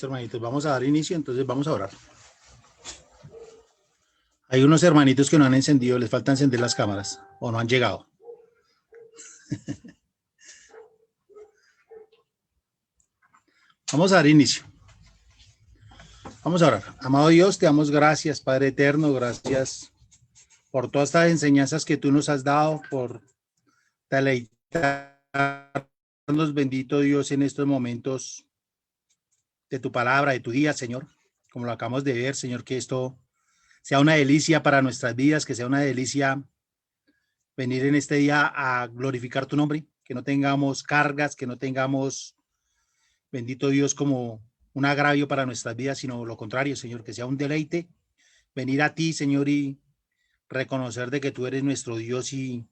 Listo, hermanitos, vamos a dar inicio, entonces vamos a orar. Hay unos hermanitos que no han encendido, les falta encender las cámaras o no han llegado. Vamos a dar inicio. Vamos a orar. Amado Dios, te damos gracias, Padre eterno, gracias por todas estas enseñanzas que tú nos has dado, por deleitarnos, bendito Dios, en estos momentos de tu palabra, de tu día, Señor. Como lo acabamos de ver, Señor, que esto sea una delicia para nuestras vidas, que sea una delicia venir en este día a glorificar tu nombre, que no tengamos cargas, que no tengamos, bendito Dios, como un agravio para nuestras vidas, sino lo contrario, Señor, que sea un deleite venir a ti, Señor, y reconocer de que tú eres nuestro Dios y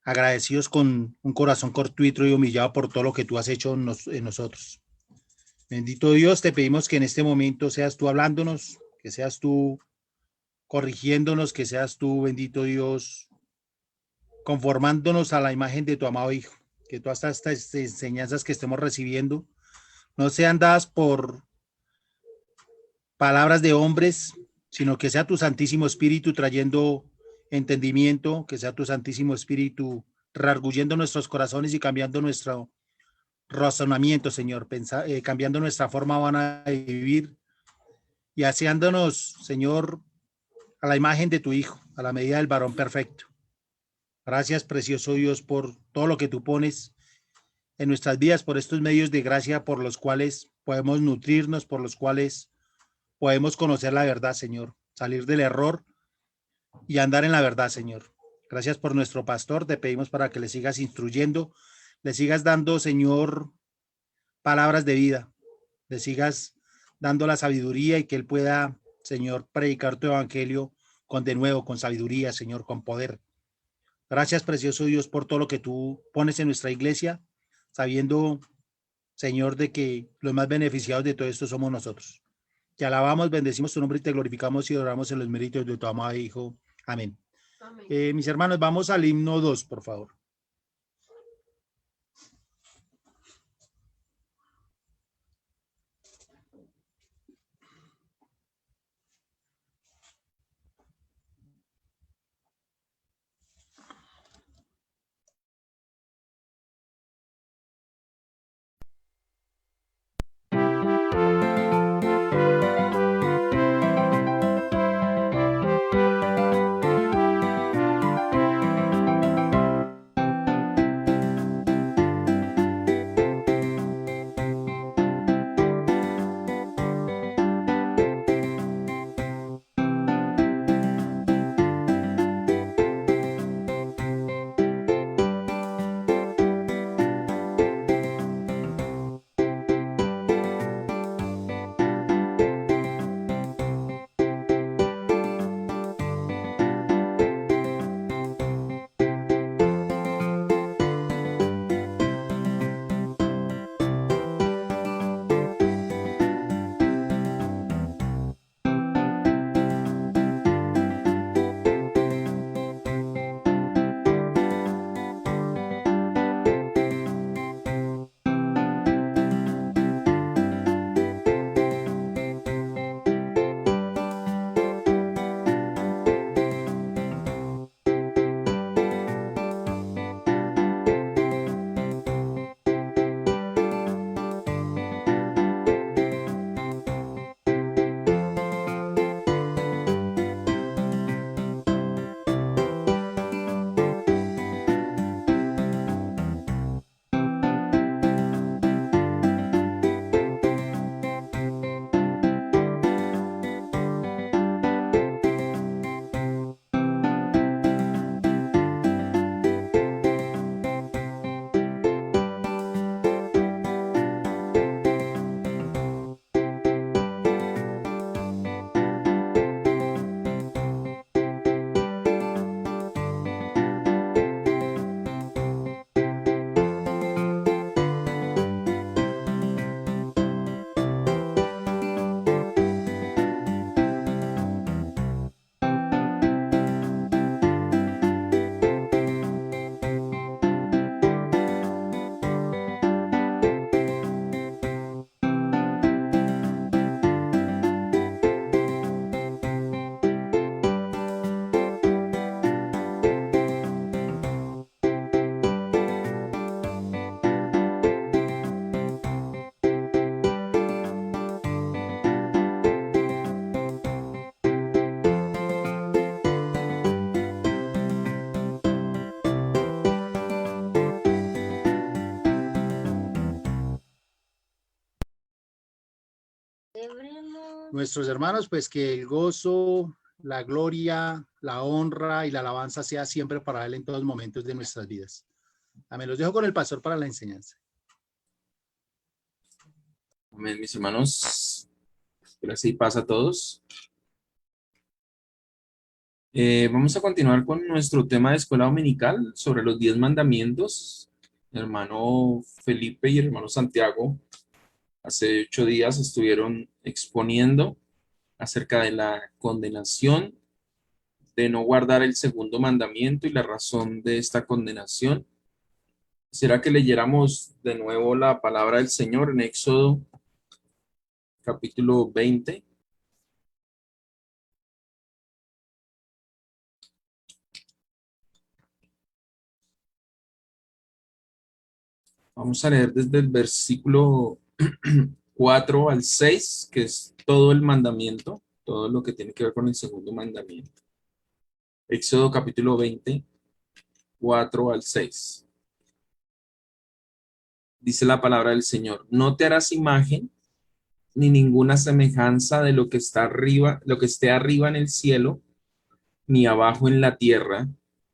agradecidos con un corazón cortuito y humillado por todo lo que tú has hecho en nosotros. Bendito Dios, te pedimos que en este momento seas tú hablándonos, que seas tú corrigiéndonos, que seas tú, bendito Dios, conformándonos a la imagen de tu amado Hijo, que todas estas enseñanzas que estemos recibiendo no sean dadas por palabras de hombres, sino que sea tu Santísimo Espíritu trayendo entendimiento, que sea tu Santísimo Espíritu rearguyendo nuestros corazones y cambiando nuestro razonamiento, Señor, cambiando nuestra forma vana de vivir y haciéndonos, Señor, a la imagen de tu Hijo, a la medida del varón perfecto. Gracias, precioso Dios, por todo lo que tú pones en nuestras vidas, por estos medios de gracia por los cuales podemos nutrirnos, por los cuales podemos conocer la verdad, Señor, salir del error y andar en la verdad, Señor. Gracias por nuestro pastor, te pedimos para que le sigas instruyendo, le sigas dando, Señor, palabras de vida, le sigas dando la sabiduría y que él pueda, Señor, predicar tu evangelio con de nuevo, con sabiduría, Señor, con poder. Gracias, precioso Dios, por todo lo que tú pones en nuestra iglesia, sabiendo, Señor, de que los más beneficiados de todo esto somos nosotros. Te alabamos, bendecimos tu nombre y te glorificamos y adoramos en los méritos de tu amado Hijo. Amén. Amén. Mis hermanos, vamos al himno 2, por favor. Nuestros hermanos, pues que el gozo, la gloria, la honra y la alabanza sea siempre para Él en todos momentos de nuestras vidas. Amén. Los dejo con el pastor para la enseñanza. Amén, mis hermanos. Gracias y paz a todos. Vamos a continuar con nuestro tema de escuela dominical sobre los 10 mandamientos. Hermano Felipe y hermano Santiago hace 8 días estuvieron exponiendo acerca de la condenación de no guardar el segundo mandamiento y la razón de esta condenación. Quisiera que leyéramos de nuevo la palabra del Señor en Éxodo capítulo 20. Vamos a leer desde el versículo 4 al 6, que es todo el mandamiento, todo lo que tiene que ver con el segundo mandamiento. Éxodo capítulo 20, 4 al 6. Dice la palabra del Señor: no te harás imagen ni ninguna semejanza de lo que está arriba, lo que esté arriba en el cielo, ni abajo en la tierra,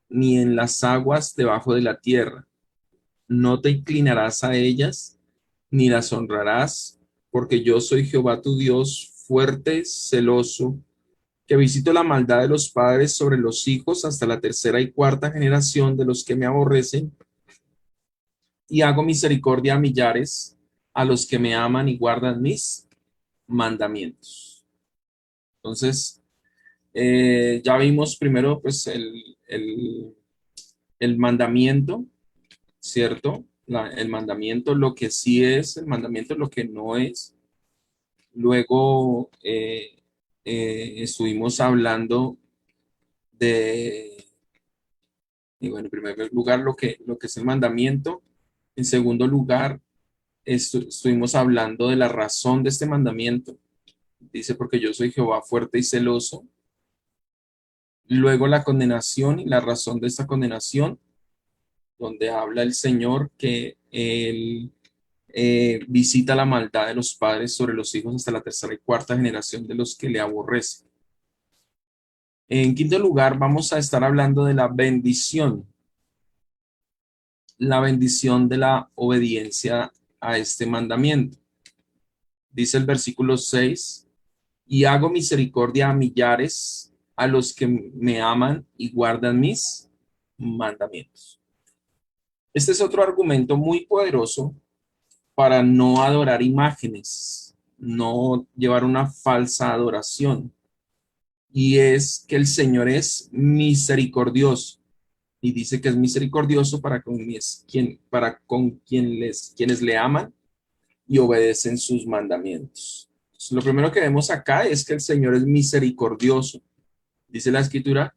ni en las aguas debajo de la tierra. No te inclinarás a ellas, ni las honrarás, porque yo soy Jehová tu Dios, fuerte, celoso, que visito la maldad de los padres sobre los hijos hasta la tercera y cuarta generación de los que me aborrecen, y hago misericordia a millares, a los que me aman y guardan mis mandamientos. Entonces, ya vimos primero pues el mandamiento, ¿cierto? El mandamiento, lo que sí es, el mandamiento, lo que no es. Luego estuvimos hablando de, y bueno, en primer lugar, lo que es el mandamiento. En segundo lugar, estuvimos hablando de la razón de este mandamiento. Dice, porque yo soy Jehová fuerte y celoso. Luego la condenación y la razón de esta condenación, donde habla el Señor que Él visita la maldad de los padres sobre los hijos hasta la tercera y cuarta generación de los que le aborrecen. En quinto lugar, vamos a estar hablando de la bendición de la obediencia a este mandamiento. Dice el versículo 6, y hago misericordia a millares, a los que me aman y guardan mis mandamientos. Este es otro argumento muy poderoso para no adorar imágenes, no llevar una falsa adoración. Y es que el Señor es misericordioso. Y dice que es misericordioso quienes le aman y obedecen sus mandamientos. Entonces, lo primero que vemos acá es que el Señor es misericordioso. Dice la Escritura,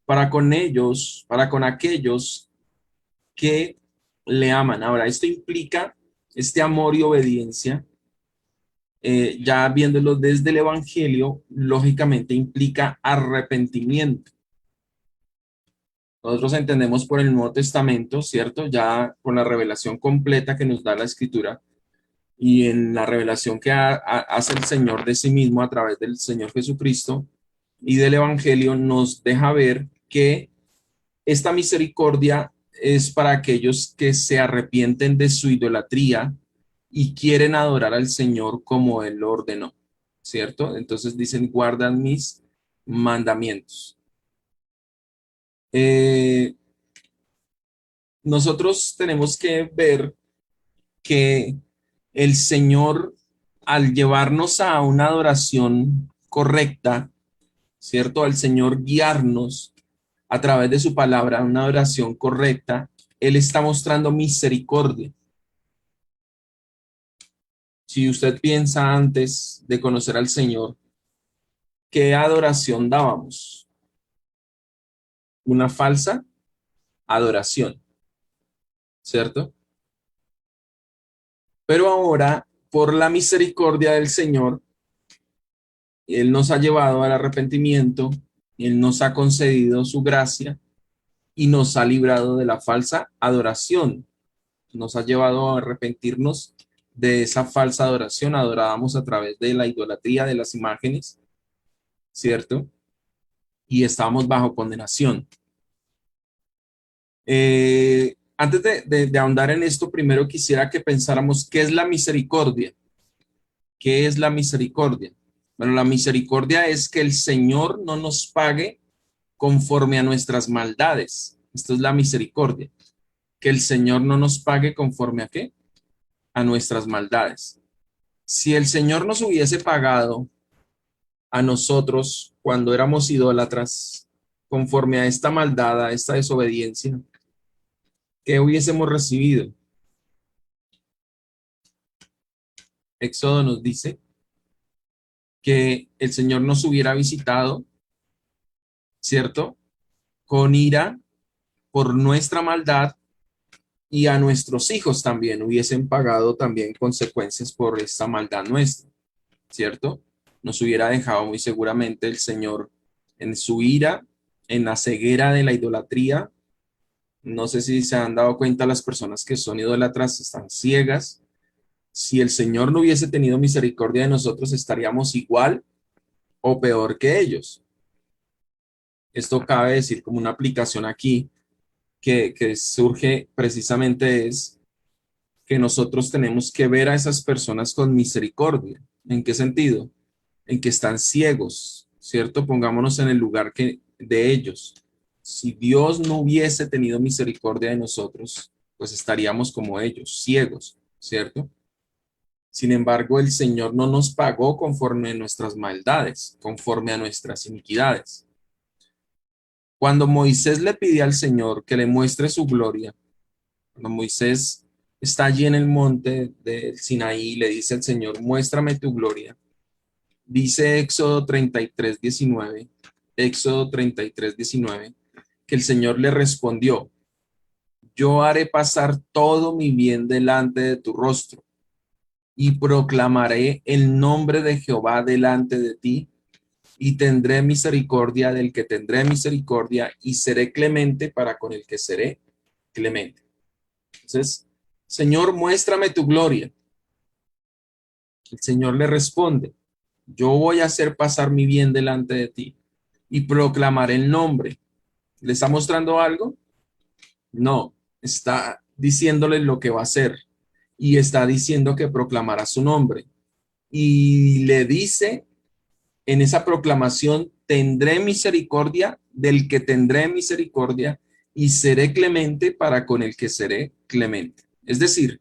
para con ellos, para con aquellos que le aman. Ahora, esto implica este amor y obediencia. Ya viéndolo desde el Evangelio, lógicamente implica arrepentimiento. Nosotros entendemos por el Nuevo Testamento, ¿cierto? Ya con la revelación completa que nos da la Escritura y en la revelación que hace el Señor de sí mismo a través del Señor Jesucristo y del Evangelio, nos deja ver que esta misericordia es para aquellos que se arrepienten de su idolatría y quieren adorar al Señor como Él lo ordenó, ¿cierto? Entonces dicen, guardan mis mandamientos. Nosotros tenemos que ver que el Señor, al llevarnos a una adoración correcta, ¿cierto? Al Señor guiarnos a través de su palabra, una adoración correcta, Él está mostrando misericordia. Si usted piensa antes de conocer al Señor, ¿qué adoración dábamos? Una falsa adoración, ¿cierto? Pero ahora, por la misericordia del Señor, Él nos ha llevado al arrepentimiento, Él nos ha concedido su gracia y nos ha librado de la falsa adoración. Nos ha llevado a arrepentirnos de esa falsa adoración, adorábamos a través de la idolatría de las imágenes, ¿cierto? Y estábamos bajo condenación. Antes de ahondar en esto, primero quisiera que pensáramos qué es la misericordia. ¿Qué es la misericordia? Bueno, la misericordia es que el Señor no nos pague conforme a nuestras maldades. Esto es la misericordia. Que el Señor no nos pague conforme a qué? A nuestras maldades. Si el Señor nos hubiese pagado a nosotros cuando éramos idólatras, conforme a esta maldad, a esta desobediencia, ¿qué hubiésemos recibido? Éxodo nos dice que el Señor nos hubiera visitado, ¿cierto? Con ira por nuestra maldad y a nuestros hijos también hubiesen pagado también consecuencias por esta maldad nuestra, ¿cierto? Nos hubiera dejado muy seguramente el Señor en su ira, en la ceguera de la idolatría. No sé si se han dado cuenta las personas que son idólatras, están ciegas. Si el Señor no hubiese tenido misericordia de nosotros, estaríamos igual o peor que ellos. Esto cabe decir como una aplicación aquí que surge precisamente es que nosotros tenemos que ver a esas personas con misericordia. ¿En qué sentido? En que están ciegos, ¿cierto? Pongámonos en el lugar de ellos. Si Dios no hubiese tenido misericordia de nosotros, pues estaríamos como ellos, ciegos, ¿cierto? Sin embargo, el Señor no nos pagó conforme a nuestras maldades, conforme a nuestras iniquidades. Cuando Moisés le pide al Señor que le muestre su gloria, cuando Moisés está allí en el monte del Sinaí, le dice al Señor, muéstrame tu gloria. Dice Éxodo 33:19, Éxodo 33:19, que el Señor le respondió, yo haré pasar todo mi bien delante de tu rostro y proclamaré el nombre de Jehová delante de ti y tendré misericordia del que tendré misericordia y seré clemente para con el que seré clemente. Entonces, Señor, muéstrame tu gloria. El Señor le responde, yo voy a hacer pasar mi bien delante de ti y proclamaré el nombre. ¿Le está mostrando algo? No, está diciéndole lo que va a hacer y está diciendo que proclamará su nombre. Y le dice en esa proclamación, tendré misericordia del que tendré misericordia y seré clemente para con el que seré clemente. Es decir,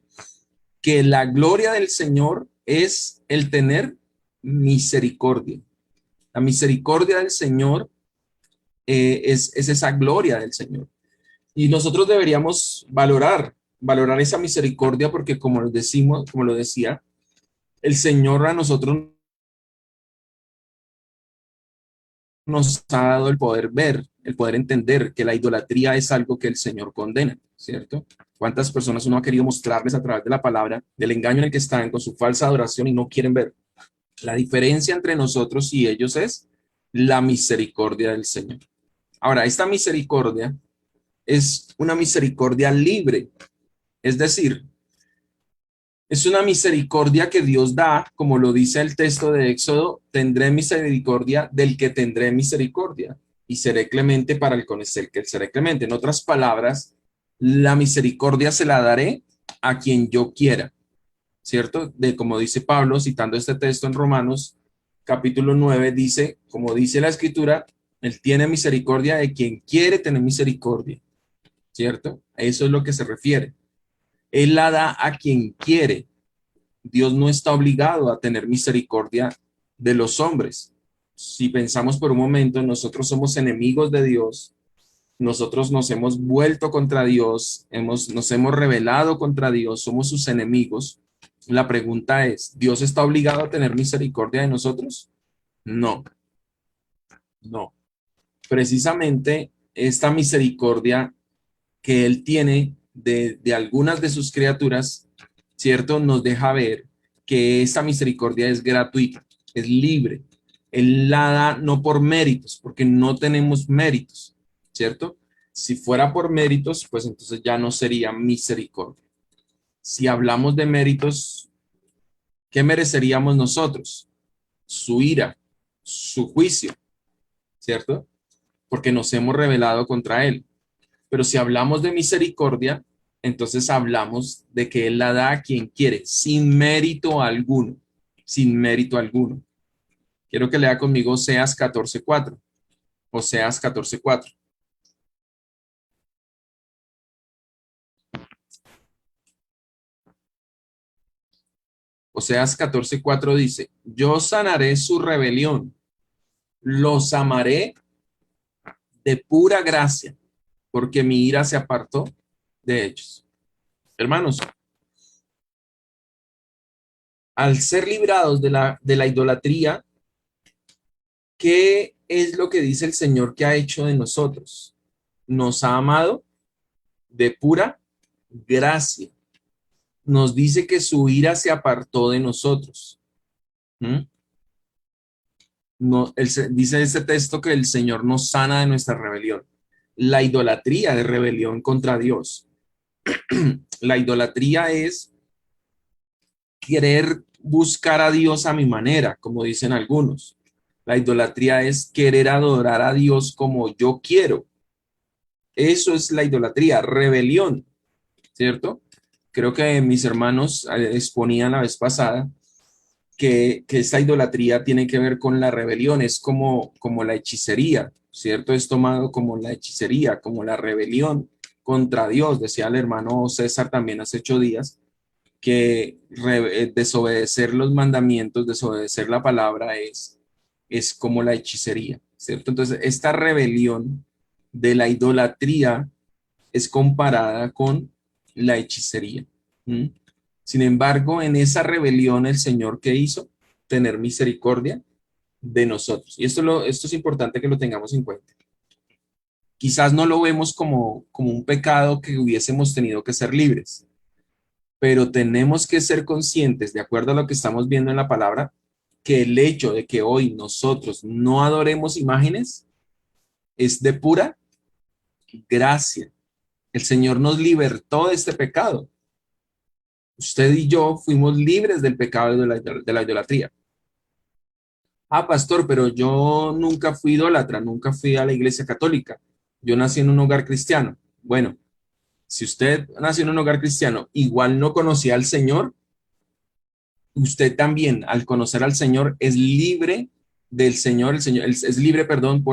que la gloria del Señor es el tener misericordia. La misericordia del Señor es esa gloria del Señor. Y nosotros deberíamos valorar esa misericordia porque como lo decimos, como lo decía, el Señor a nosotros nos ha dado el poder ver, el poder entender que la idolatría es algo que el Señor condena, ¿cierto? ¿Cuántas personas uno ha querido mostrarles a través de la palabra del engaño en el que están con su falsa adoración y no quieren ver? La diferencia entre nosotros y ellos es la misericordia del Señor. Ahora, esta misericordia es una misericordia libre, es decir, es una misericordia que Dios da, como lo dice el texto de Éxodo, tendré misericordia del que tendré misericordia y seré clemente para el con el que seré clemente. En otras palabras, la misericordia se la daré a quien yo quiera, ¿cierto? De como dice Pablo, citando este texto en Romanos, capítulo 9, dice, como dice la escritura, él tiene misericordia de quien quiere tener misericordia, ¿cierto? A eso es lo que se refiere. Él la da a quien quiere. Dios no está obligado a tener misericordia de los hombres. Si pensamos por un momento, nosotros somos enemigos de Dios, nosotros nos hemos vuelto contra Dios, nos hemos rebelado contra Dios, somos sus enemigos. La pregunta es, ¿Dios está obligado a tener misericordia de nosotros? No, no. Precisamente esta misericordia que Él tiene de algunas de sus criaturas, ¿cierto? Nos deja ver que esa misericordia es gratuita, es libre. Él la da no por méritos, porque no tenemos méritos, ¿cierto? Si fuera por méritos, pues entonces ya no sería misericordia. Si hablamos de méritos, ¿qué mereceríamos nosotros? Su ira, su juicio, ¿cierto? Porque nos hemos rebelado contra Él. Pero si hablamos de misericordia, entonces hablamos de que Él la da a quien quiere, sin mérito alguno, sin mérito alguno. Quiero que lea conmigo Oseas 14:4. Oseas 14:4. Oseas 14:4 dice, yo sanaré su rebelión, los amaré de pura gracia, porque mi ira se apartó de ellos. Hermanos, al ser librados de la idolatría, ¿qué es lo que dice el Señor que ha hecho de nosotros? Nos ha amado de pura gracia. Nos dice que su ira se apartó de nosotros. ¿Mm? No, dice este texto que el Señor nos sana de nuestra rebelión. La idolatría de rebelión contra Dios. La idolatría es querer buscar a Dios a mi manera, como dicen algunos. La idolatría es querer adorar a Dios como yo quiero. Eso es la idolatría, rebelión, ¿cierto? Creo que mis hermanos exponían la vez pasada que esta idolatría tiene que ver con la rebelión, es como la hechicería, ¿cierto? Es tomado como la hechicería, como la rebelión contra Dios, decía el hermano César también hace 8 días, que desobedecer los mandamientos, desobedecer la palabra es como la hechicería, ¿cierto? Entonces, esta rebelión de la idolatría es comparada con la hechicería. ¿Mm? Sin embargo, en esa rebelión el Señor, ¿qué hizo? Tener misericordia de nosotros. Y esto es importante que lo tengamos en cuenta. Quizás no lo vemos como un pecado que hubiésemos tenido que ser libres, pero tenemos que ser conscientes, de acuerdo a lo que estamos viendo en la palabra, que el hecho de que hoy nosotros no adoremos imágenes es de pura gracia. El Señor nos libertó de este pecado. Usted y yo fuimos libres del pecado de la idolatría. Ah, pastor, pero yo nunca fui idólatra, nunca fui a la iglesia católica. Yo nací en un hogar cristiano. Bueno, si usted nació en un hogar cristiano, igual no conocía al Señor, usted también, al conocer al Señor, es libre del Señor, el Señor es libre, perdón,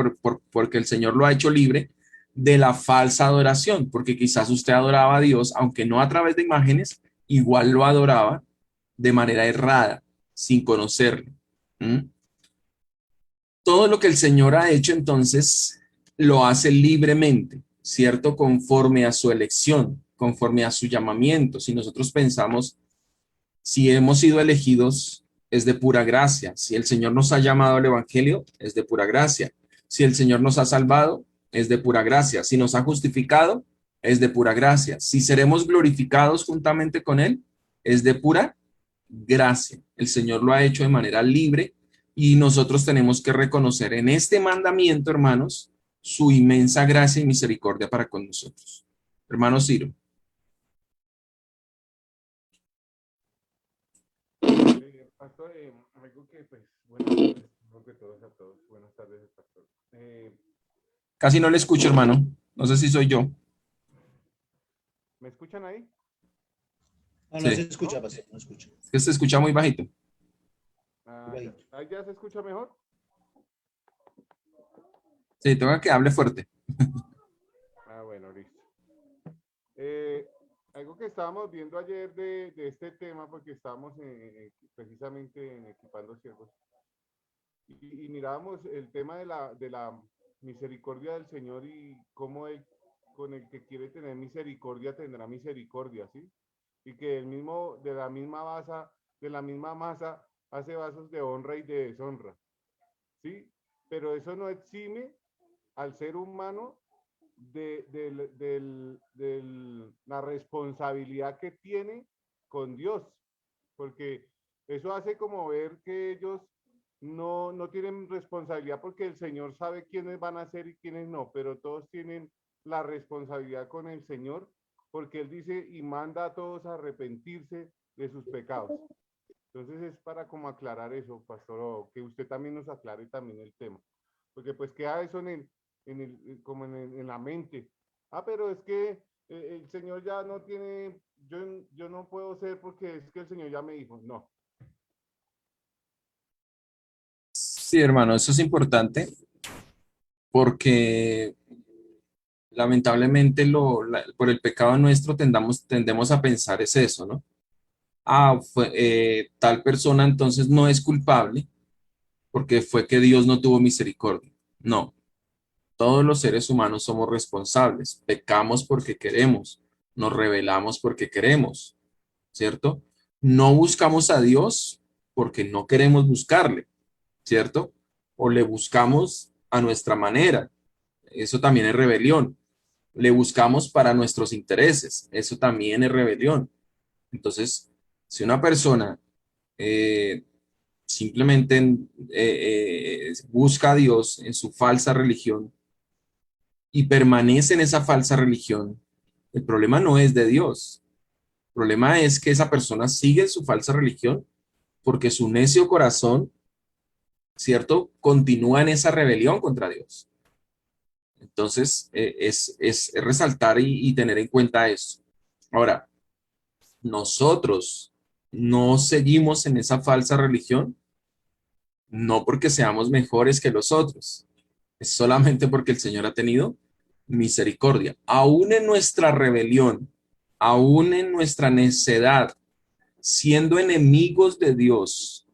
porque el Señor lo ha hecho libre de la falsa adoración, porque quizás usted adoraba a Dios, aunque no a través de imágenes, igual lo adoraba de manera errada, sin conocerlo. ¿Mm? Todo lo que el Señor ha hecho, entonces, lo hace libremente, ¿cierto? Conforme a su elección, conforme a su llamamiento. Si nosotros pensamos, si hemos sido elegidos, es de pura gracia. Si el Señor nos ha llamado al Evangelio, es de pura gracia. Si el Señor nos ha salvado, es de pura gracia. Si nos ha justificado, es de pura gracia. Si seremos glorificados juntamente con Él, es de pura gracia. El Señor lo ha hecho de manera libre y nosotros tenemos que reconocer en este mandamiento, hermanos, su inmensa gracia y misericordia para con nosotros. Hermano Ciro. Pastor, algo que pues, buenas tardes, creo que todos a todos, buenas tardes, pastor. Casi no le escucho, hermano. No sé si soy yo. ¿Me escuchan ahí? No, no se Sí, escucha, ¿No? pastor, no escucha. es que se escucha muy bajito. Ah, ya. Bajito. ¿Ahí ya se escucha mejor? Sí, tengo que hable fuerte. Ah, bueno, listo. Eh, Algo que estábamos viendo ayer de este tema, porque estábamos precisamente en Equipando Siervos, y mirábamos el tema de la misericordia del Señor y cómo Él, con el que quiere tener misericordia, tendrá misericordia, ¿sí? Y que el mismo, de la misma masa, hace vasos de honra y de deshonra, ¿sí? Pero eso no exime al ser humano de la responsabilidad que tiene con Dios, porque eso hace como ver que ellos no tienen responsabilidad porque el Señor sabe quiénes van a ser y quiénes no, pero todos tienen la responsabilidad con el Señor porque Él dice y manda a todos a arrepentirse de sus pecados. Entonces es para como aclarar eso, pastor, o que usted también nos aclare también el tema. Porque pues queda eso como en la mente. Ah, pero es que el Señor ya no tiene, yo no puedo ser porque es que el Señor ya me dijo, no. Sí, hermano, eso es importante porque lamentablemente por el pecado nuestro tendemos a pensar es eso, ¿no? Tal persona entonces no es culpable porque fue que Dios no tuvo misericordia. No, todos los seres humanos somos responsables, pecamos porque queremos, nos rebelamos porque queremos, ¿cierto? No buscamos a Dios porque no queremos buscarle, ¿cierto? O le buscamos a nuestra manera, eso también es rebelión. Le buscamos para nuestros intereses, eso también es rebelión. Entonces, si una persona eh, simplemente busca a Dios en su falsa religión y permanece en esa falsa religión, el problema no es de Dios. El problema es que esa persona sigue en su falsa religión porque su necio corazón, ¿cierto?, continúa en esa rebelión contra Dios. Entonces, es resaltar y tener en cuenta eso. Ahora, nosotros no seguimos en esa falsa religión, no porque seamos mejores que los otros, es solamente porque el Señor ha tenido misericordia. Aún en nuestra rebelión, aún en nuestra necedad, siendo enemigos de Dios,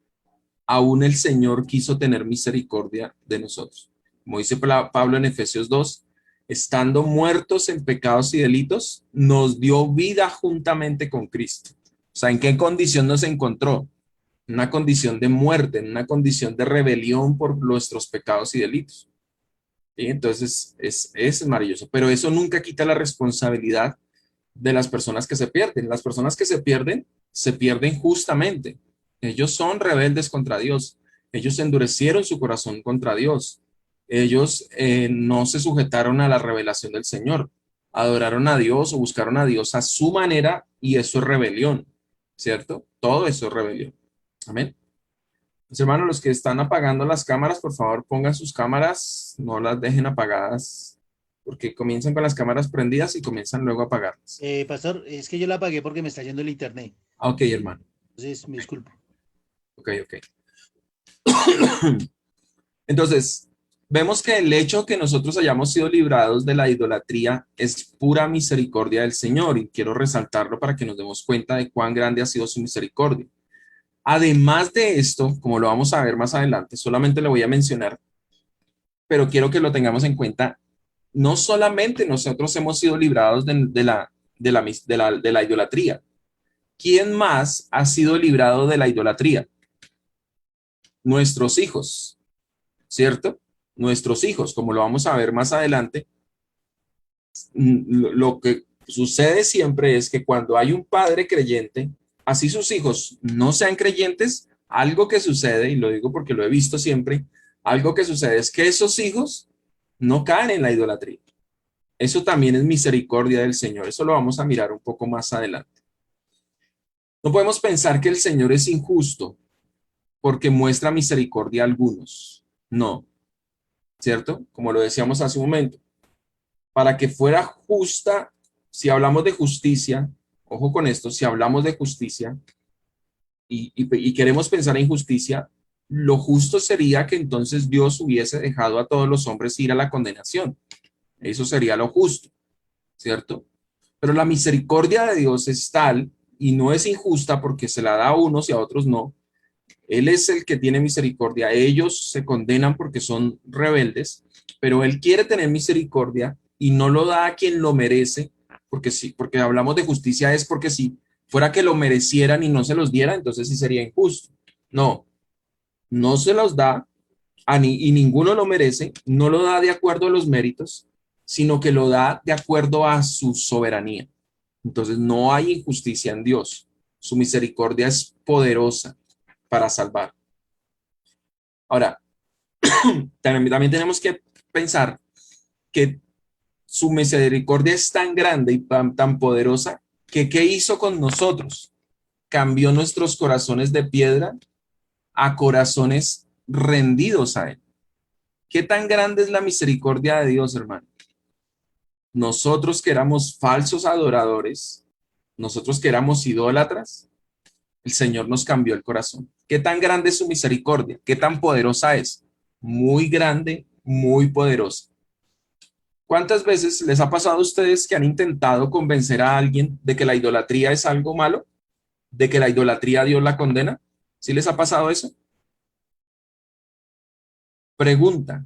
aún el Señor quiso tener misericordia de nosotros. Como dice Pablo en Efesios 2, estando muertos en pecados y delitos, nos dio vida juntamente con Cristo. O sea, ¿en qué condición nos encontró? En una condición de muerte, en una condición de rebelión por nuestros pecados y delitos. ¿Sí? Entonces, es maravilloso. Pero eso nunca quita la responsabilidad de las personas que se pierden. Las personas que se pierden justamente. Ellos son rebeldes contra Dios. Ellos endurecieron su corazón contra Dios. Ellos no se sujetaron a la revelación del Señor. Adoraron a Dios o buscaron a Dios a su manera y eso es rebelión, ¿cierto? Todo eso es rebelión. Amén. Pues, hermanos, los que están apagando las cámaras, por favor, pongan sus cámaras, no las dejen apagadas, porque comienzan con las cámaras prendidas y comienzan luego a apagarlas. Pastor, es que yo la apagué porque me está yendo el internet. Ok, hermano. Entonces, me disculpo. Ok. Entonces, vemos que el hecho que nosotros hayamos sido librados de la idolatría es pura misericordia del Señor, y quiero resaltarlo para que nos demos cuenta de cuán grande ha sido su misericordia. Además de esto, como lo vamos a ver más adelante, solamente lo voy a mencionar, pero quiero que lo tengamos en cuenta. No solamente nosotros hemos sido librados de la idolatría. ¿Quién más ha sido librado de la idolatría? Nuestros hijos, ¿cierto? Nuestros hijos, como lo vamos a ver más adelante, lo que sucede siempre es que cuando hay un padre creyente, así sus hijos no sean creyentes, algo que sucede, y lo digo porque lo he visto siempre, algo que sucede es que esos hijos no caen en la idolatría. Eso también es misericordia del Señor. Eso lo vamos a mirar un poco más adelante. No podemos pensar que el Señor es injusto porque muestra misericordia a algunos. No, ¿cierto? Como lo decíamos hace un momento. Para que fuera justa, si hablamos de justicia, ojo con esto, si hablamos de justicia y queremos pensar en justicia, lo justo sería que entonces Dios hubiese dejado a todos los hombres ir a la condenación. Eso sería lo justo, ¿cierto? Pero la misericordia de Dios es tal y no es injusta porque se la da a unos y a otros no. Él es el que tiene misericordia. Ellos se condenan porque son rebeldes, pero Él quiere tener misericordia y no lo da a quien lo merece, porque sí, porque hablamos de justicia es porque si fuera que lo merecieran y no se los diera, entonces sí sería injusto. No, no se los da y ninguno lo merece, no lo da de acuerdo a los méritos, sino que lo da de acuerdo a su soberanía. Entonces no hay injusticia en Dios. Su misericordia es poderosa para salvar. Ahora, también tenemos que pensar que su misericordia es tan grande y tan poderosa que ¿qué hizo con nosotros? cambió nuestros corazones de piedra a corazones rendidos a Él. ¿Qué tan grande es la misericordia de Dios, hermano? Nosotros que éramos falsos adoradores, nosotros que éramos idólatras, el Señor nos cambió el corazón. ¿Qué tan grande es su misericordia? ¿Qué tan poderosa es? Muy grande, muy poderosa. ¿Cuántas veces les ha pasado a ustedes que han intentado convencer a alguien de que la idolatría es algo malo? ¿De que la idolatría Dios la condena? ¿Sí les ha pasado eso? Pregunta,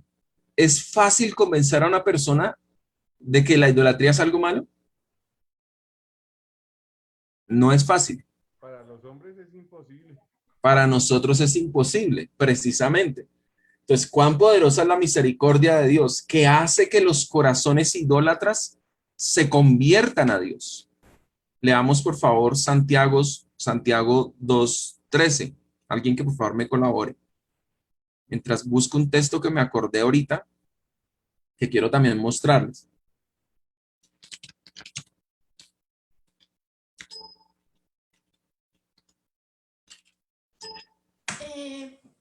¿es fácil convencer a una persona de que la idolatría es algo malo? No es fácil. Para los hombres es imposible. Para nosotros es imposible, precisamente. Entonces, ¿cuán poderosa es la misericordia de Dios que hace que los corazones idólatras se conviertan a Dios? Leamos, por favor, Santiago 2:13. Alguien que por favor me colabore. Mientras busco un texto que me acordé ahorita, que quiero también mostrarles.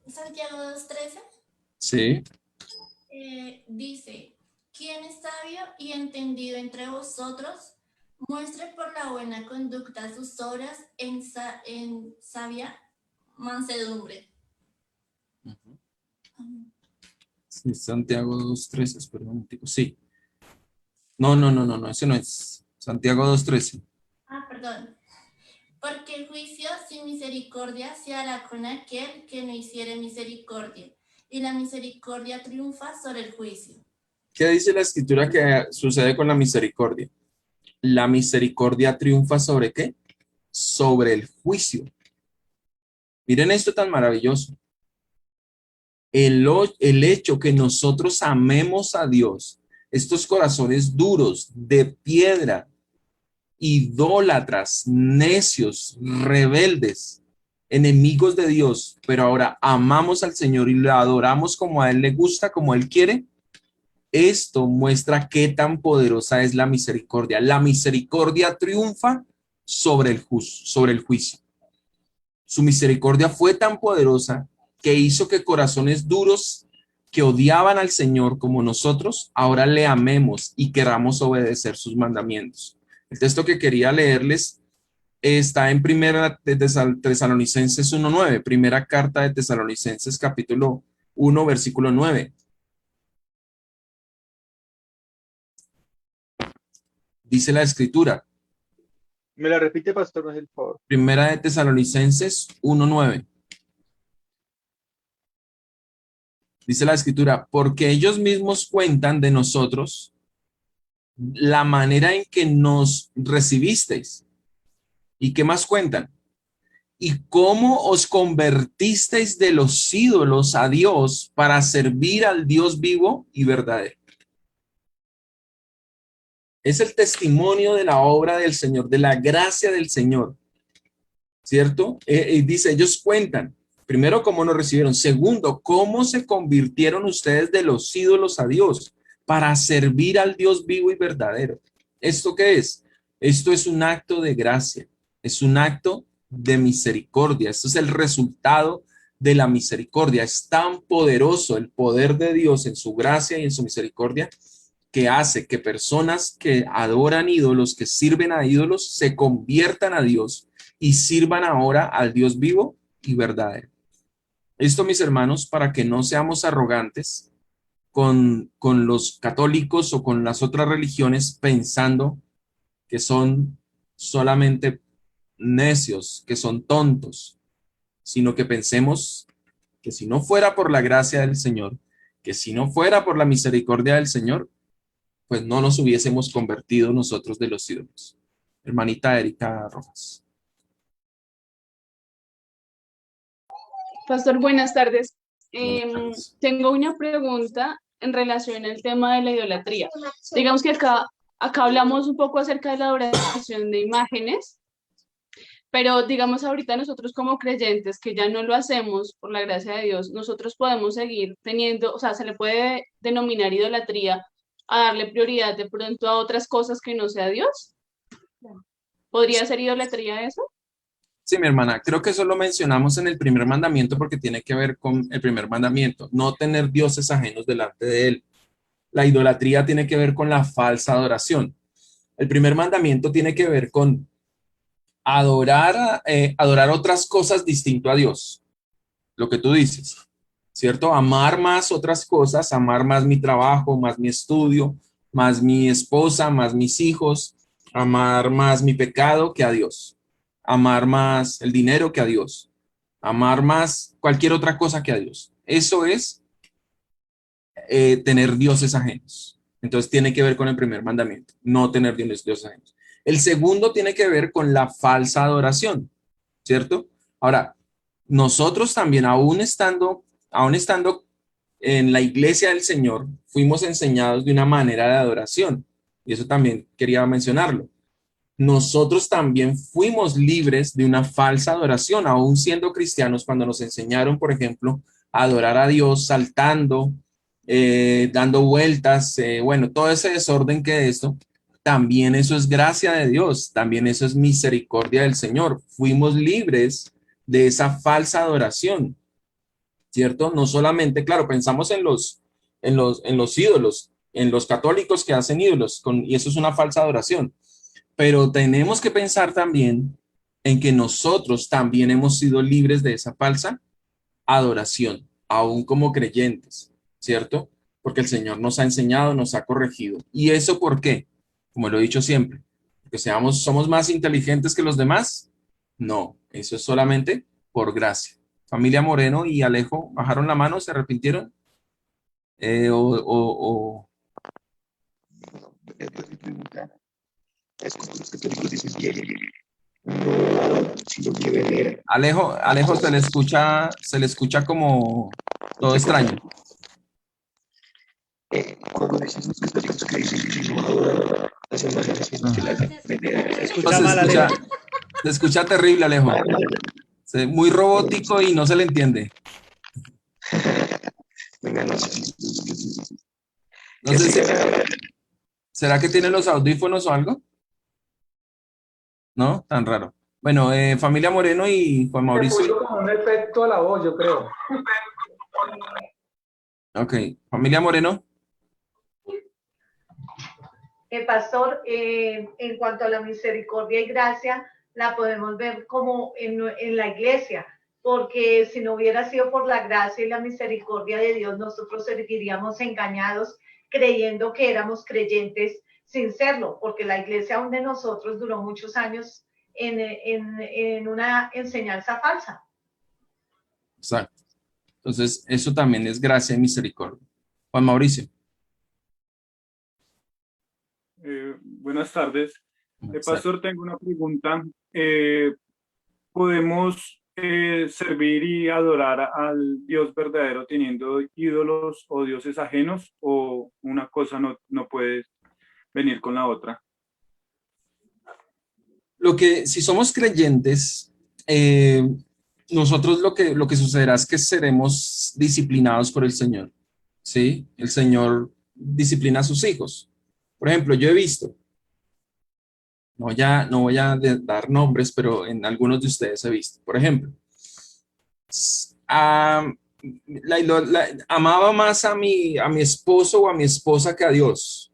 Santiago 2:13 Sí. dice, ¿quién es sabio y entendido entre vosotros? Muestre por la buena conducta sus obras en sabia mansedumbre. Sí, Santiago 2:13, espera un momentico. Sí. No, ese no es. Santiago 2:13. Perdón. Porque el juicio sin misericordia se hará con aquel que no hiciere misericordia, y la misericordia triunfa sobre el juicio. ¿Qué dice la escritura que sucede con la misericordia? La misericordia triunfa ¿sobre qué? Sobre el juicio. Miren esto tan maravilloso. El hecho que nosotros amemos a Dios, estos corazones duros, de piedra, idólatras, necios, rebeldes, enemigos de Dios, pero ahora amamos al Señor y le adoramos como a Él le gusta, como Él quiere. Esto muestra qué tan poderosa es la misericordia. La misericordia triunfa sobre el juicio. Su misericordia fue tan poderosa que hizo que corazones duros que odiaban al Señor como nosotros, ahora le amemos y queramos obedecer sus mandamientos. El texto que quería leerles está en Primera de Tesalonicenses 1:9, primera carta de Tesalonicenses capítulo 1, versículo 9. Dice la escritura, ¿Me la repite, pastor? No es el favor. Primera de Tesalonicenses 1:9. Dice la escritura, porque ellos mismos cuentan de nosotros la manera en que nos recibisteis. ¿Y qué más cuentan? Y cómo os convertisteis de los ídolos a Dios para servir al Dios vivo y verdadero. Es el testimonio de la obra del Señor, de la gracia del Señor, ¿cierto? Dice, ellos cuentan, primero, cómo nos recibieron. Segundo, cómo se convirtieron ustedes de los ídolos a Dios para servir al Dios vivo y verdadero. ¿Esto qué es? Esto es un acto de gracia, es un acto de misericordia. Esto es el resultado de la misericordia. Es tan poderoso el poder de Dios en su gracia y en su misericordia que hace que personas que adoran ídolos, que sirven a ídolos, se conviertan a Dios y sirvan ahora al Dios vivo y verdadero. Esto, mis hermanos, para que no seamos arrogantes con los católicos o con las otras religiones pensando que son solamente necios, que son tontos, sino que pensemos que si no fuera por la gracia del Señor, que si no fuera por la misericordia del Señor, pues no nos hubiésemos convertido nosotros de los ídolos. Hermanita Erika Rojas. Pastor, buenas tardes. Buenas tardes. Tengo una pregunta en relación al tema de la idolatría. Digamos que acá hablamos un poco acerca de la adoración de imágenes, pero digamos ahorita nosotros como creyentes que ya no lo hacemos por la gracia de Dios, nosotros podemos seguir teniendo, o sea, se le puede denominar idolatría a darle prioridad de pronto a otras cosas que no sea Dios. ¿Podría ser idolatría eso? Sí, mi hermana, creo que eso lo mencionamos en el primer mandamiento porque tiene que ver con el primer mandamiento, no tener dioses ajenos delante de él. La idolatría tiene que ver con la falsa adoración. El primer mandamiento tiene que ver con adorar otras cosas distinto a Dios, lo que tú dices, ¿cierto? Amar más otras cosas, amar más mi trabajo, más mi estudio, más mi esposa, más mis hijos, amar más mi pecado que a Dios, amar más el dinero que a Dios, amar más cualquier otra cosa que a Dios. Eso es tener dioses ajenos. Entonces tiene que ver con el primer mandamiento, no tener dioses ajenos. El segundo tiene que ver con la falsa adoración, ¿cierto? Ahora, nosotros también, aún estando en la iglesia del Señor, fuimos enseñados de una manera de adoración. Y eso también quería mencionarlo. Nosotros también fuimos libres de una falsa adoración, aún siendo cristianos, cuando nos enseñaron, por ejemplo, a adorar a Dios saltando, dando vueltas, bueno, todo ese desorden que es esto, también eso es gracia de Dios, también eso es misericordia del Señor. Fuimos libres de esa falsa adoración, ¿cierto? No solamente, claro, pensamos en los ídolos, en los católicos que hacen ídolos, y eso es una falsa adoración, pero tenemos que pensar también en que nosotros también hemos sido libres de esa falsa adoración, aún como creyentes, ¿cierto? Porque el Señor nos ha enseñado, nos ha corregido. ¿Y eso por qué? Como lo he dicho siempre, porque somos más inteligentes que los demás. No, eso es solamente por gracia. Familia Moreno y Alejo, ¿bajaron la mano? ¿Se arrepintieron? Eh, o, o, o- Alejo, se le escucha como todo extraño. Se escucha Se mal, escucha, Alejo. se escucha terrible, Alejo. Muy robótico y no se le entiende. No sé si, ¿será que tiene los audífonos o algo? ¿No? Tan raro. Bueno, familia Moreno y Juan Me Mauricio. puso como un efecto a la voz, yo creo. Ok, familia Moreno. Pastor, en cuanto a la misericordia y gracia, la podemos ver como en la iglesia, porque si no hubiera sido por la gracia y la misericordia de Dios, nosotros seguiríamos engañados creyendo que éramos creyentes sin serlo, porque la iglesia aún de nosotros duró muchos años en una enseñanza falsa. Exacto. Entonces, eso también es gracia y misericordia. Juan Mauricio. Buenas tardes. Exacto. Pastor, tengo una pregunta. ¿Podemos servir y adorar al Dios verdadero teniendo ídolos o dioses ajenos, o una cosa no puede venir con la otra? Si somos creyentes, nosotros lo que sucederá es que seremos disciplinados por el Señor, ¿sí? El Señor disciplina a sus hijos. Por ejemplo, yo he visto, no voy a dar nombres, pero en algunos de ustedes he visto, por ejemplo, amaba más a mi esposo o a mi esposa que a Dios.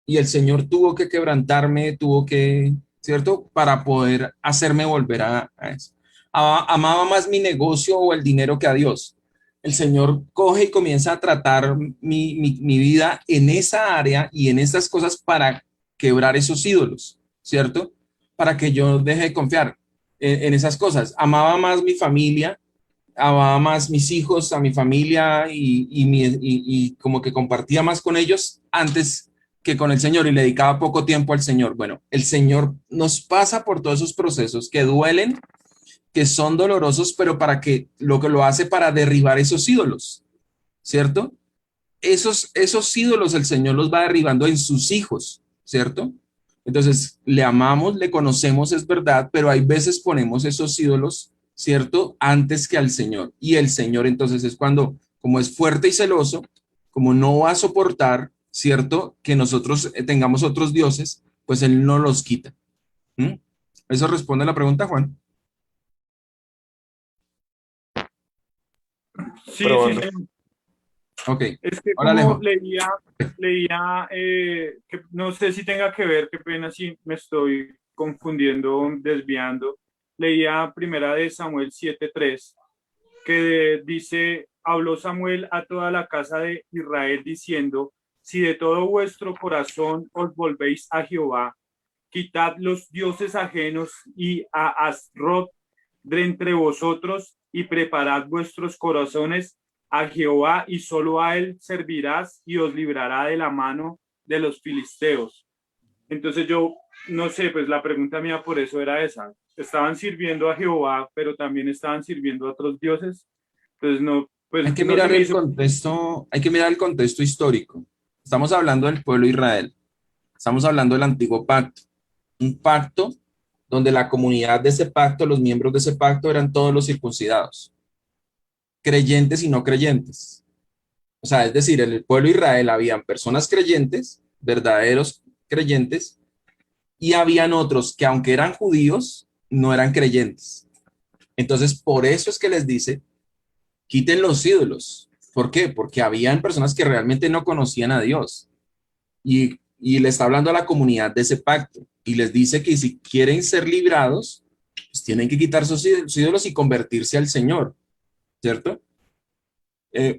Y el Señor tuvo que quebrantarme, ¿cierto? Para poder hacerme volver a eso. Amaba más mi negocio o el dinero que a Dios. El Señor coge y comienza a tratar mi vida en esa área y en estas cosas para quebrar esos ídolos, ¿cierto? Para que yo deje de confiar en esas cosas. Amaba más mi familia, amaba más mis hijos, a mi familia y como que compartía más con ellos antes que con el Señor y le dedicaba poco tiempo al Señor. Bueno, el Señor nos pasa por todos esos procesos que duelen, que son dolorosos, pero para que lo hace para derribar esos ídolos, ¿cierto? Esos ídolos el Señor los va derribando en sus hijos, ¿cierto? Entonces, le amamos, le conocemos, es verdad, pero hay veces ponemos esos ídolos, ¿cierto? Antes que al Señor. Y el Señor entonces es cuando, como es fuerte y celoso, como no va a soportar, ¿cierto? Que nosotros tengamos otros dioses, pues Él no los quita. ¿Mm? ¿Eso responde a la pregunta, Juan? Sí, Probando. sí. Ok, Es que ahora como Alejo. leía que no sé si tenga que ver, qué pena si me estoy confundiendo, desviando. Leía primera de Samuel 7:3, que dice, habló Samuel a toda la casa de Israel diciendo, si de todo vuestro corazón os volvéis a Jehová, quitad los dioses ajenos y a Asrot de entre vosotros y preparad vuestros corazones a Jehová y solo a él servirás y os librará de la mano de los filisteos. Entonces yo no sé, pues la pregunta mía por eso era esa. Estaban sirviendo a Jehová, pero también estaban sirviendo a otros dioses. Entonces no, Hay pues que no se mirar me el hizo. contexto, hay que mirar el contexto histórico. Estamos hablando del pueblo de Israel. Estamos hablando del antiguo pacto. Un pacto donde la comunidad de ese pacto, los miembros de ese pacto eran todos los circuncidados, creyentes y no creyentes. O sea, es decir, en el pueblo de Israel habían personas creyentes, verdaderos creyentes, y habían otros que aunque eran judíos, no eran creyentes. Entonces, por eso es que les dice, quiten los ídolos. ¿Por qué? Porque habían personas que realmente no conocían a Dios. Y le está hablando a la comunidad de ese pacto. Y les dice que si quieren ser librados, pues tienen que quitar sus ídolos y convertirse al Señor, ¿cierto?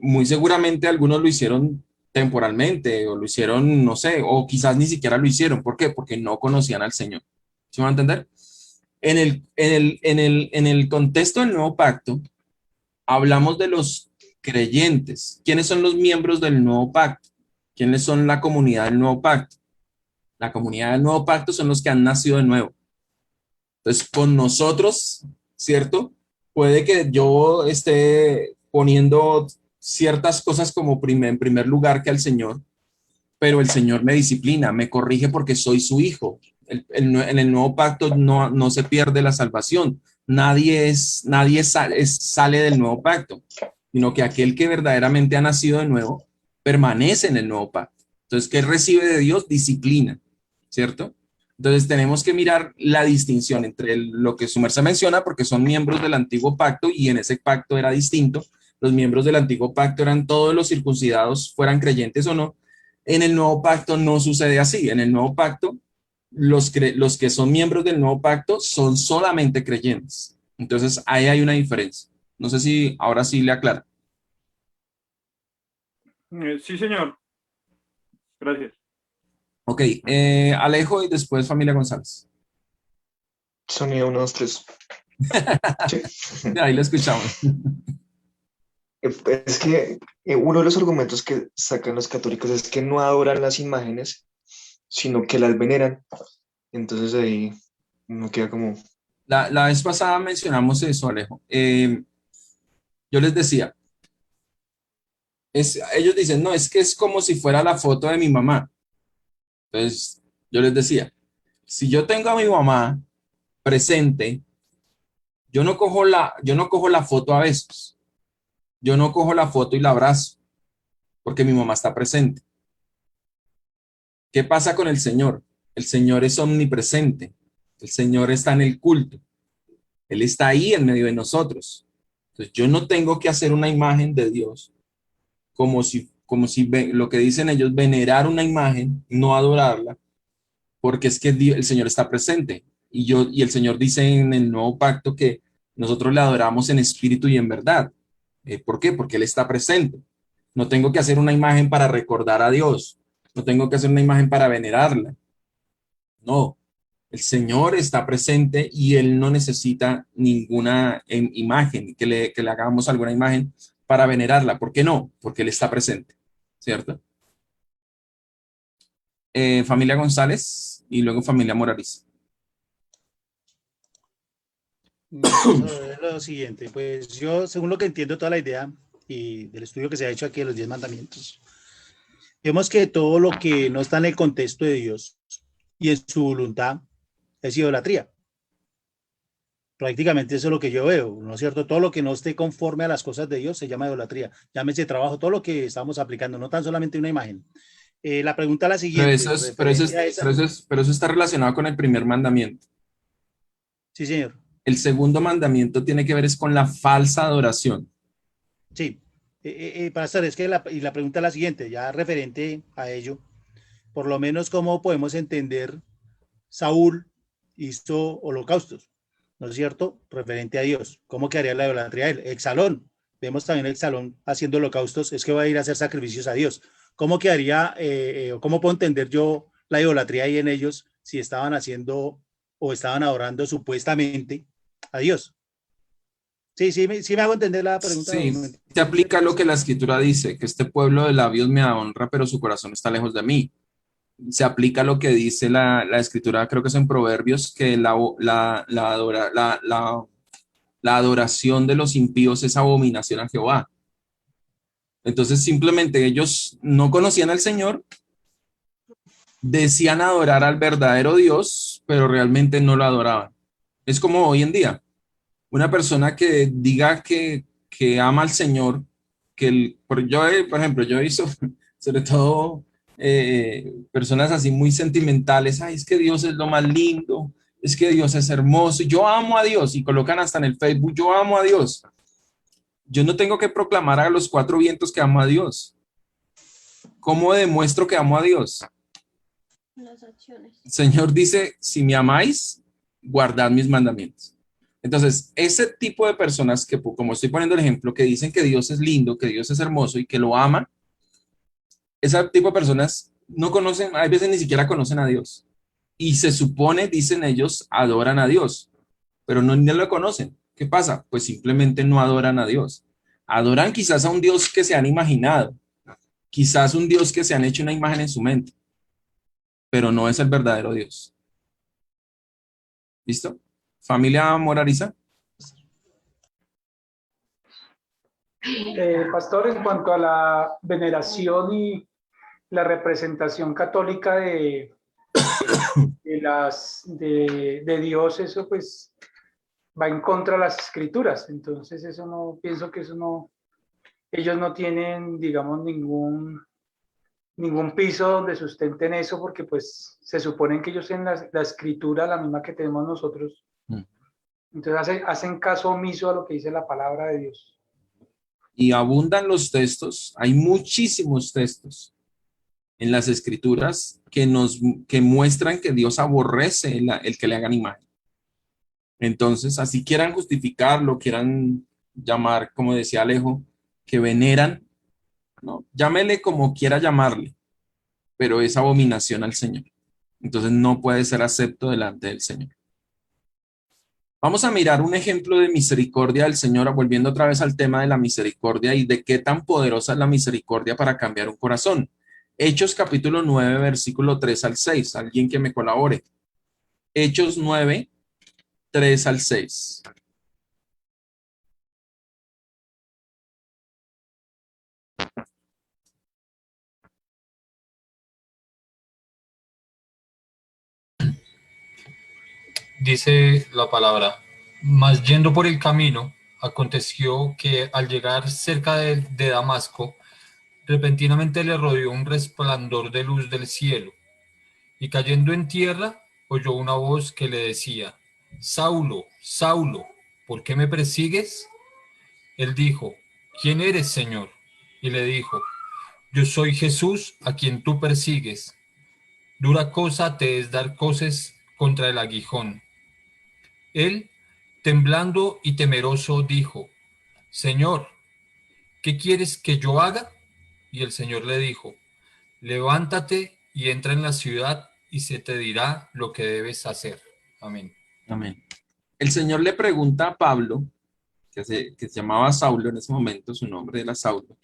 Muy seguramente algunos lo hicieron temporalmente o lo hicieron, no sé, o quizás ni siquiera lo hicieron. ¿Por qué? Porque no conocían al Señor. ¿Sí me van a entender? En el contexto del nuevo pacto, hablamos de los creyentes. ¿Quiénes son los miembros del nuevo pacto? ¿Quiénes son la comunidad del nuevo pacto? La comunidad del nuevo pacto son los que han nacido de nuevo. Entonces, con nosotros, ¿cierto? Puede que yo esté poniendo ciertas cosas como en primer lugar que al Señor, pero el Señor me disciplina, me corrige porque soy su hijo. En el nuevo pacto no se pierde la salvación. Nadie sale del nuevo pacto, sino que aquel que verdaderamente ha nacido de nuevo permanece en el nuevo pacto. Entonces, ¿qué recibe de Dios? Disciplina, ¿cierto? Entonces, tenemos que mirar la distinción entre lo que su merced menciona, porque son miembros del antiguo pacto y en ese pacto era distinto. Los miembros del antiguo pacto eran todos los circuncidados, fueran creyentes o no. En el nuevo pacto no sucede así. En el nuevo pacto, los que son miembros del nuevo pacto son solamente creyentes. Entonces, ahí hay una diferencia. No sé si ahora sí le aclara. Sí, señor. Gracias. Ok, Alejo y después familia González. Sonido 1, 2, 3. Sí. Ahí lo escuchamos. Es que uno de los argumentos que sacan los católicos es que no adoran las imágenes, sino que las veneran. Entonces ahí uno queda como, La vez pasada mencionamos eso, Alejo. Yo les decía, ellos dicen, no, es que es como si fuera la foto de mi mamá. Entonces, yo les decía, si yo tengo a mi mamá presente, yo no cojo la foto a besos. Yo no cojo la foto y la abrazo, porque mi mamá está presente. ¿Qué pasa con el Señor? El Señor es omnipresente. El Señor está en el culto. Él está ahí en medio de nosotros. Entonces, yo no tengo que hacer una imagen de Dios como si lo que dicen ellos, venerar una imagen, no adorarla, porque es que el Señor está presente. Y el Señor dice en el nuevo pacto que nosotros le adoramos en espíritu y en verdad. ¿Por qué? Porque Él está presente. No tengo que hacer una imagen para recordar a Dios. No tengo que hacer una imagen para venerarla. No, el Señor está presente y Él no necesita ninguna imagen, que le hagamos alguna imagen para venerarla. ¿Por qué no? Porque Él está presente, ¿cierto? Familia González y luego familia Morales. Lo siguiente, pues yo, según lo que entiendo toda la idea y del estudio que se ha hecho aquí de los 10 mandamientos, vemos que todo lo que no está en el contexto de Dios y en su voluntad es idolatría. Prácticamente eso es lo que yo veo, ¿no es cierto? Todo lo que no esté conforme a las cosas de Dios se llama idolatría. Llámese trabajo, todo lo que estamos aplicando, no tan solamente una imagen. La pregunta es la Pero siguiente, eso, es, pero, eso referente a es- esa. pero eso está relacionado con el primer mandamiento. Sí, señor. El segundo mandamiento tiene que ver es con la falsa adoración. Sí. Pastor, es que la pregunta es la siguiente, ya referente a ello, por lo menos cómo podemos entender Saúl hizo holocaustos, ¿no es cierto? Referente a Dios, ¿cómo quedaría la idolatría a él? Exalón, vemos también Exalón haciendo holocaustos, es que va a ir a hacer sacrificios a Dios. ¿Cómo quedaría, cómo puedo entender yo la idolatría ahí en ellos si estaban haciendo o estaban adorando supuestamente a Dios? Sí, me hago entender la pregunta. Sí, se aplica lo que la escritura dice, que este pueblo de labios me honra, pero su corazón está lejos de mí. Se aplica lo que dice la escritura, creo que es en Proverbios, que la adoración de los impíos es abominación a Jehová. Entonces simplemente ellos no conocían al Señor, decían adorar al verdadero Dios, pero realmente no lo adoraban. Es como hoy en día, una persona que diga que ama al Señor, por ejemplo, yo he visto sobre todo personas así muy sentimentales, ay, es que Dios es lo más lindo, es que Dios es hermoso, yo amo a Dios, y colocan hasta en el Facebook, yo amo a Dios. Yo no tengo que proclamar a los cuatro vientos que amo a Dios. ¿Cómo demuestro que amo a Dios? Las acciones. El Señor dice, si me amáis, guardad mis mandamientos. Entonces, ese tipo de personas que, como estoy poniendo el ejemplo, que dicen que Dios es lindo, que Dios es hermoso y que lo aman, ese tipo de personas no conocen, a veces ni siquiera conocen a Dios. Y se supone, dicen ellos, adoran a Dios, pero no ni lo conocen. ¿Qué pasa? Pues simplemente no adoran a Dios. Adoran quizás a un Dios que se han imaginado, quizás un Dios que se han hecho una imagen en su mente, pero no es el verdadero Dios. ¿Listo? Familia Morariza. Pastor, en cuanto a la veneración y la representación católica de Dios, eso pues va en contra de las escrituras. Entonces eso no, pienso que eso no, ellos no tienen, digamos, ningún piso donde sustenten eso, porque pues se suponen que ellos en la escritura, la misma que tenemos nosotros, entonces hacen caso omiso a lo que dice la palabra de Dios. Y abundan los textos, hay muchísimos textos en las escrituras que muestran que Dios aborrece el que le hagan imagen. Entonces, así quieran justificarlo, quieran llamar, como decía Alejo, que veneran, ¿no? Llámele como quiera llamarle, pero es abominación al Señor. Entonces no puede ser acepto delante del Señor. Vamos a mirar un ejemplo de misericordia del Señor, volviendo otra vez al tema de la misericordia y de qué tan poderosa es la misericordia para cambiar un corazón. Hechos capítulo 9, versículo 3 al 6. Alguien que me colabore. Hechos 9, 3 al 6. Dice la palabra, mas yendo por el camino, aconteció que al llegar cerca de Damasco, repentinamente le rodeó un resplandor de luz del cielo, y cayendo en tierra, oyó una voz que le decía, Saulo, Saulo, ¿por qué me persigues? Él dijo, ¿quién eres, Señor? Y le dijo, yo soy Jesús, a quien tú persigues. Dura cosa te es dar coces contra el aguijón. Él, temblando y temeroso, dijo, Señor, ¿qué quieres que yo haga? Y el Señor le dijo, levántate y entra en la ciudad y se te dirá lo que debes hacer. Amén. Amén. El Señor le pregunta a Pablo, que se llamaba Saulo en ese momento, su nombre era Saulo,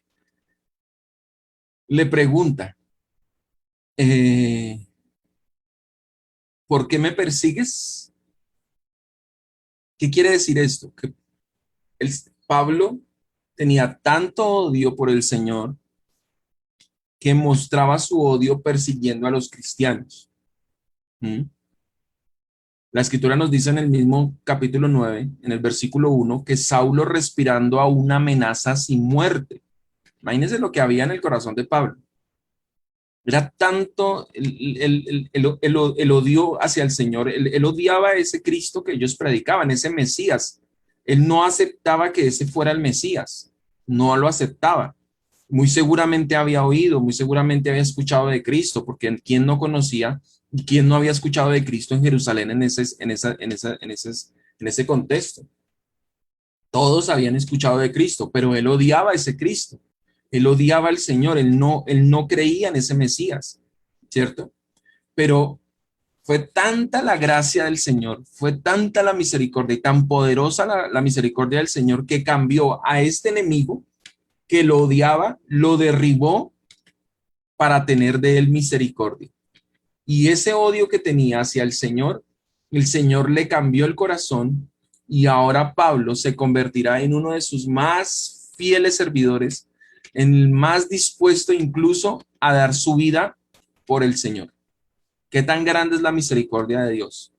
le pregunta, ¿por qué me persigues? ¿Qué quiere decir esto? Que Pablo tenía tanto odio por el Señor que mostraba su odio persiguiendo a los cristianos. La escritura nos dice en el mismo capítulo 9, en el versículo 1, que Saulo respirando a una amenaza sin muerte. Imagínense lo que había en el corazón de Pablo. Era tanto el odio hacia el Señor. Él odiaba a ese Cristo que ellos predicaban, ese Mesías. Él no aceptaba que ese fuera el Mesías. no lo aceptaba. Muy seguramente había oído, muy seguramente había escuchado de Cristo, porque ¿quién no conocía y quién no había escuchado de Cristo en Jerusalén en ese contexto? Todos habían escuchado de Cristo, pero él odiaba a ese Cristo. Él odiaba al Señor, él no creía en ese Mesías, ¿cierto? Pero fue tanta la gracia del Señor, fue tanta la misericordia y tan poderosa la misericordia del Señor que cambió a este enemigo que lo odiaba, lo derribó para tener de él misericordia. Y ese odio que tenía hacia el Señor le cambió el corazón y ahora Pablo se convertirá en uno de sus más fieles servidores, en el más dispuesto incluso a dar su vida por el Señor. ¿Qué tan grande es la misericordia de Dios?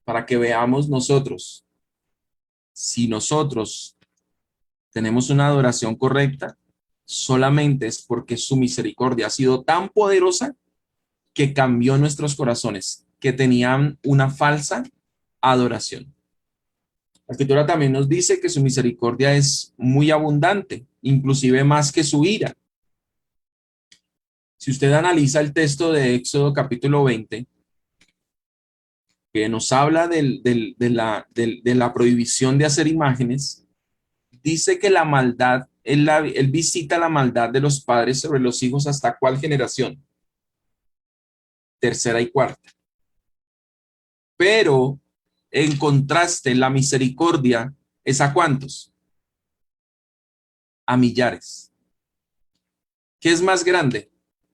Para que veamos nosotros, si nosotros tenemos una adoración correcta, solamente es porque su misericordia ha sido tan poderosa que cambió nuestros corazones, que tenían una falsa adoración. La Escritura también nos dice que su misericordia es muy abundante, inclusive más que su ira. Si usted analiza el texto de Éxodo capítulo 20, que nos habla de la prohibición de hacer imágenes, dice que la maldad, él visita la maldad de los padres sobre los hijos hasta ¿cuál generación? Tercera y cuarta. Pero en contraste, la misericordia es ¿a cuántos? A millares. ¿Qué es más grande?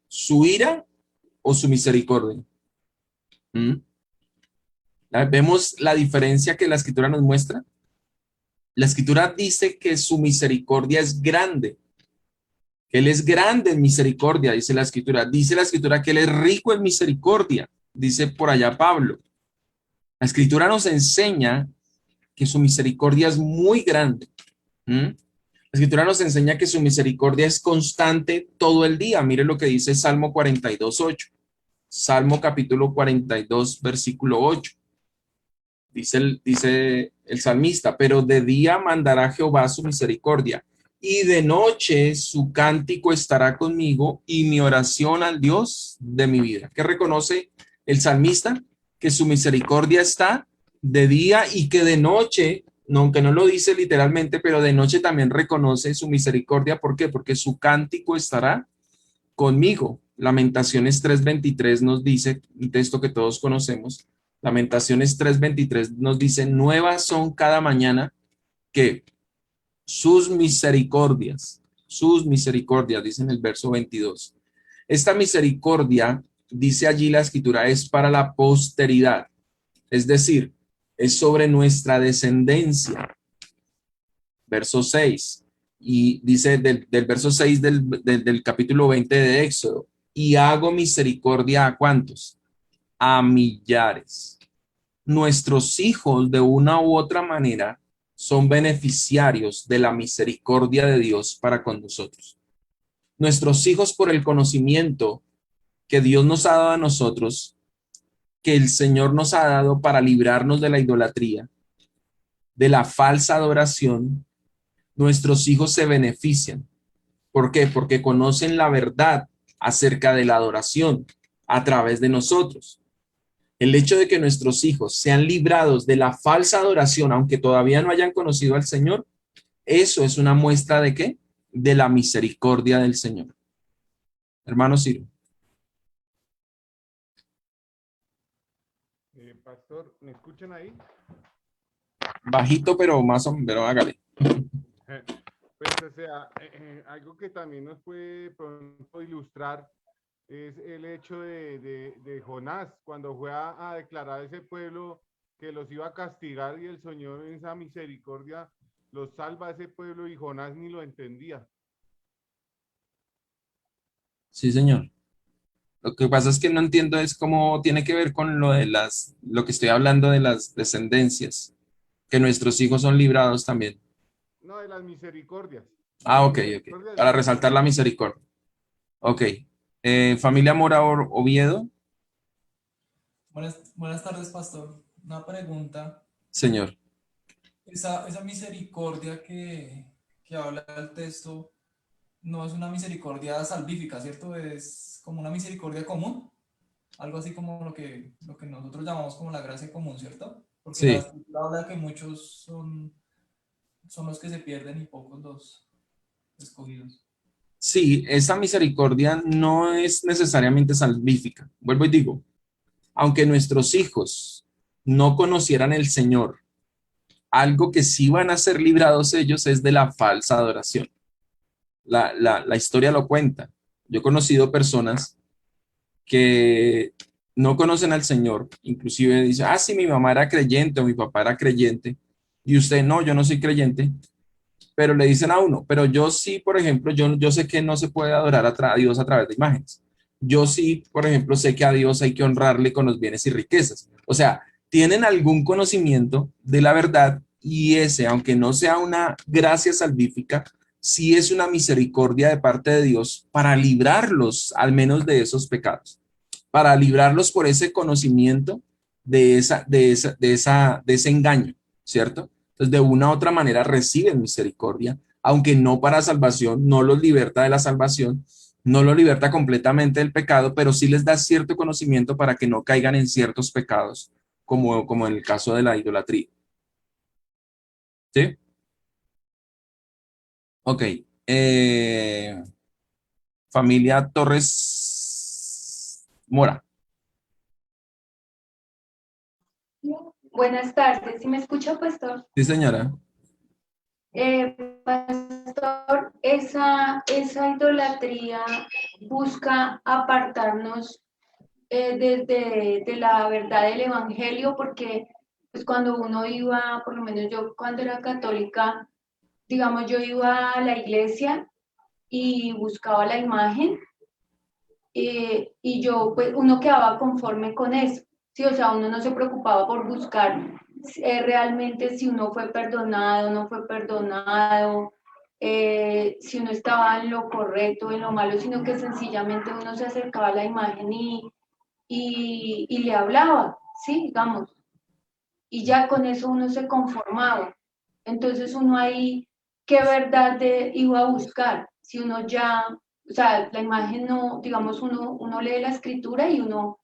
¿Su ira o su misericordia? ¿Vemos la diferencia que la Escritura nos muestra? La Escritura dice que su misericordia es grande. Él es grande en misericordia, dice la Escritura. Dice la Escritura que Él es rico en misericordia, dice por allá Pablo. La Escritura nos enseña que su misericordia es muy grande. La Escritura nos enseña que su misericordia es constante todo el día. Mire lo que dice Salmo 42:8. Salmo capítulo 42, versículo 8. Dice el salmista, pero de día mandará Jehová su misericordia, y de noche su cántico estará conmigo, y mi oración al Dios de mi vida. ¿Qué reconoce el salmista? Que su misericordia está de día y que de noche, aunque no lo dice literalmente, pero de noche también reconoce su misericordia. ¿Por qué? Porque su cántico estará conmigo. Lamentaciones 3:23 nos dice, un texto que todos conocemos, Lamentaciones 3:23 nos dice, nuevas son cada mañana que sus misericordias, dice en el verso 22. Esta misericordia, dice allí la Escritura, es para la posteridad, es decir, es sobre nuestra descendencia. Verso 6, y dice del verso 6 del capítulo 20 de Éxodo, y hago misericordia ¿a cuántos? A millares. Nuestros hijos de una u otra manera son beneficiarios de la misericordia de Dios para con nosotros. Nuestros hijos por el conocimiento que Dios nos ha dado a nosotros, que el Señor nos ha dado para librarnos de la idolatría, de la falsa adoración, nuestros hijos se benefician. ¿Por qué? Porque conocen la verdad acerca de la adoración a través de nosotros. El hecho de que nuestros hijos sean librados de la falsa adoración, aunque todavía no hayan conocido al Señor, eso es una muestra ¿de qué? De la misericordia del Señor. Hermano Ciro. Pastor, ¿me escuchan ahí? Bajito, pero más o menos, pero hágale. Pues, o sea, algo que también nos puede pronto ilustrar es el hecho de Jonás, cuando fue a declarar a ese pueblo que los iba a castigar y el Señor en esa misericordia los salva a ese pueblo y Jonás ni lo entendía. Sí, señor. Lo que pasa es que no entiendo es cómo tiene que ver con lo que estoy hablando de las descendencias, que nuestros hijos son librados también. No, de las misericordias. Ah, ok. Para resaltar la misericordia. Ok. Familia Mora Oviedo. Buenas tardes, pastor. Una pregunta. Señor. Esa misericordia que que habla el texto no es una misericordia salvífica, ¿cierto? Es como una misericordia común, algo así como lo que nosotros llamamos como la gracia común, ¿cierto? Porque la Sí, escritura habla de que muchos son los que se pierden y pocos los escogidos. sí, esa misericordia no es necesariamente salvífica. Vuelvo y digo, aunque nuestros hijos no conocieran el Señor, algo que sí van a ser librados ellos es de la falsa adoración. La historia lo cuenta. Yo he conocido personas que no conocen al Señor, inclusive dicen, ah, sí, mi mamá era creyente o mi papá era creyente, y usted no, yo no soy creyente, pero le dicen a uno, pero yo sí, por ejemplo, yo sé que no se puede adorar a Dios a través de imágenes. Yo sí, por ejemplo, sé que a Dios hay que honrarle con los bienes y riquezas. O sea, tienen algún conocimiento de la verdad y ese, aunque no sea una gracia salvífica, sí es una misericordia de parte de Dios para librarlos al menos de esos pecados, para librarlos por ese conocimiento de ese engaño, ¿cierto? Entonces, de una u otra manera reciben misericordia, aunque no para salvación, no los liberta de la salvación, no los liberta completamente del pecado, pero sí les da cierto conocimiento para que no caigan en ciertos pecados, como en el caso de la idolatría. ¿Sí? Ok. Familia Torres Mora. Buenas tardes, ¿sí me escucha, pastor? Sí, señora. Pastor, esa idolatría busca apartarnos de la verdad del evangelio, porque pues cuando uno iba, por lo menos yo cuando era católica, digamos, yo iba a la iglesia y buscaba la imagen, y yo, pues uno quedaba conforme con eso, ¿sí? O sea, uno no se preocupaba por buscar realmente si uno fue perdonado, no fue perdonado, si uno estaba en lo correcto, en lo malo, sino que sencillamente uno se acercaba a la imagen y le hablaba, ¿sí? Digamos, y ya con eso uno se conformaba. Entonces uno ahí, ¿qué verdad iba a buscar? Si uno ya, o sea, la imagen no, digamos, uno lee la escritura y uno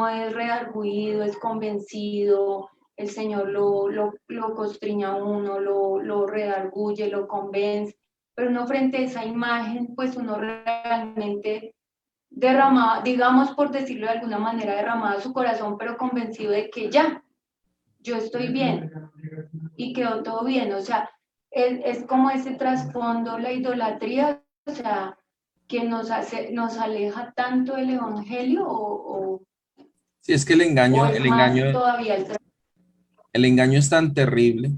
es redarguido, es convencido, el Señor lo constriña a uno, lo redarguye, lo convence, pero uno frente a esa imagen, pues uno realmente derramaba, digamos, por decirlo de alguna manera, derramaba su corazón, pero convencido de que ya, yo estoy bien y quedó todo bien. O sea, es como ese trasfondo, la idolatría, o sea, que nos aleja tanto del evangelio o Sí, es que el engaño, es más todavía el engaño es tan terrible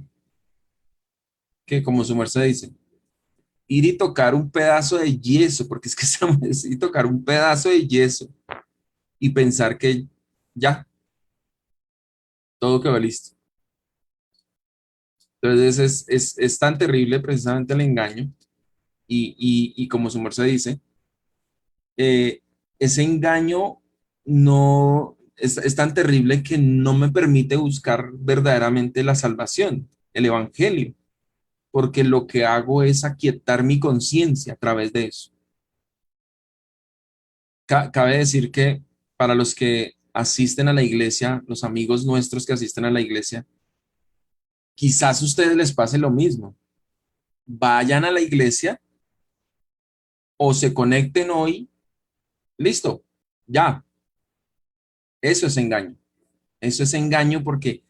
que, como su merced dice, ir y tocar un pedazo de yeso, porque es que estamos y tocar un pedazo de yeso y pensar que ya, todo quedó listo. Entonces es tan terrible precisamente el engaño y como su merced dice, ese engaño no es tan terrible que no me permite buscar verdaderamente la salvación, el evangelio, porque lo que hago es aquietar mi conciencia a través de eso. Cabe decir que para los que asisten a la iglesia, los amigos nuestros que asisten a la iglesia, quizás a ustedes les pase lo mismo. Vayan a la iglesia o se conecten hoy, listo, ya. Eso es engaño. Eso es engaño porque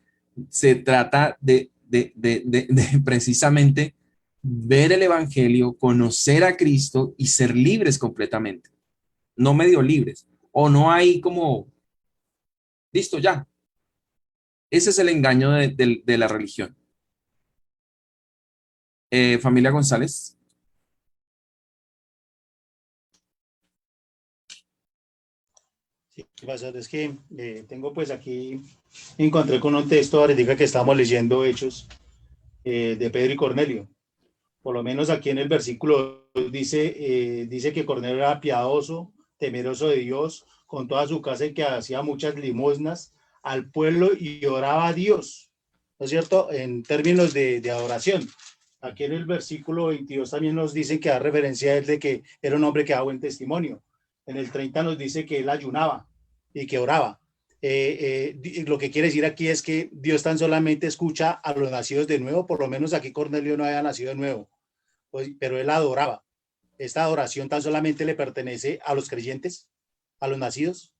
se trata de precisamente ver el evangelio, conocer a Cristo y ser libres completamente, no medio libres, o no hay como, listo, ya. Ese es el engaño de la religión. Familia González. Sí, pastor, es que tengo pues aquí, encontré con un texto ahorita que estamos leyendo Hechos de Pedro y Cornelio. Por lo menos aquí en el versículo dice que Cornelio era piadoso, temeroso de Dios, con toda su casa y que hacía muchas limosnas al pueblo y oraba a Dios, ¿no es cierto? En términos de adoración. Aquí en el versículo 22 también nos dice que da referencia a él de que era un hombre que da buen testimonio. En el 30 nos dice que él ayunaba y que oraba. Lo que quiere decir aquí es que Dios tan solamente escucha a los nacidos de nuevo, por lo menos aquí Cornelio no había nacido de nuevo, pues, pero él adoraba. Esta adoración tan solamente le pertenece a los creyentes, a los nacidos.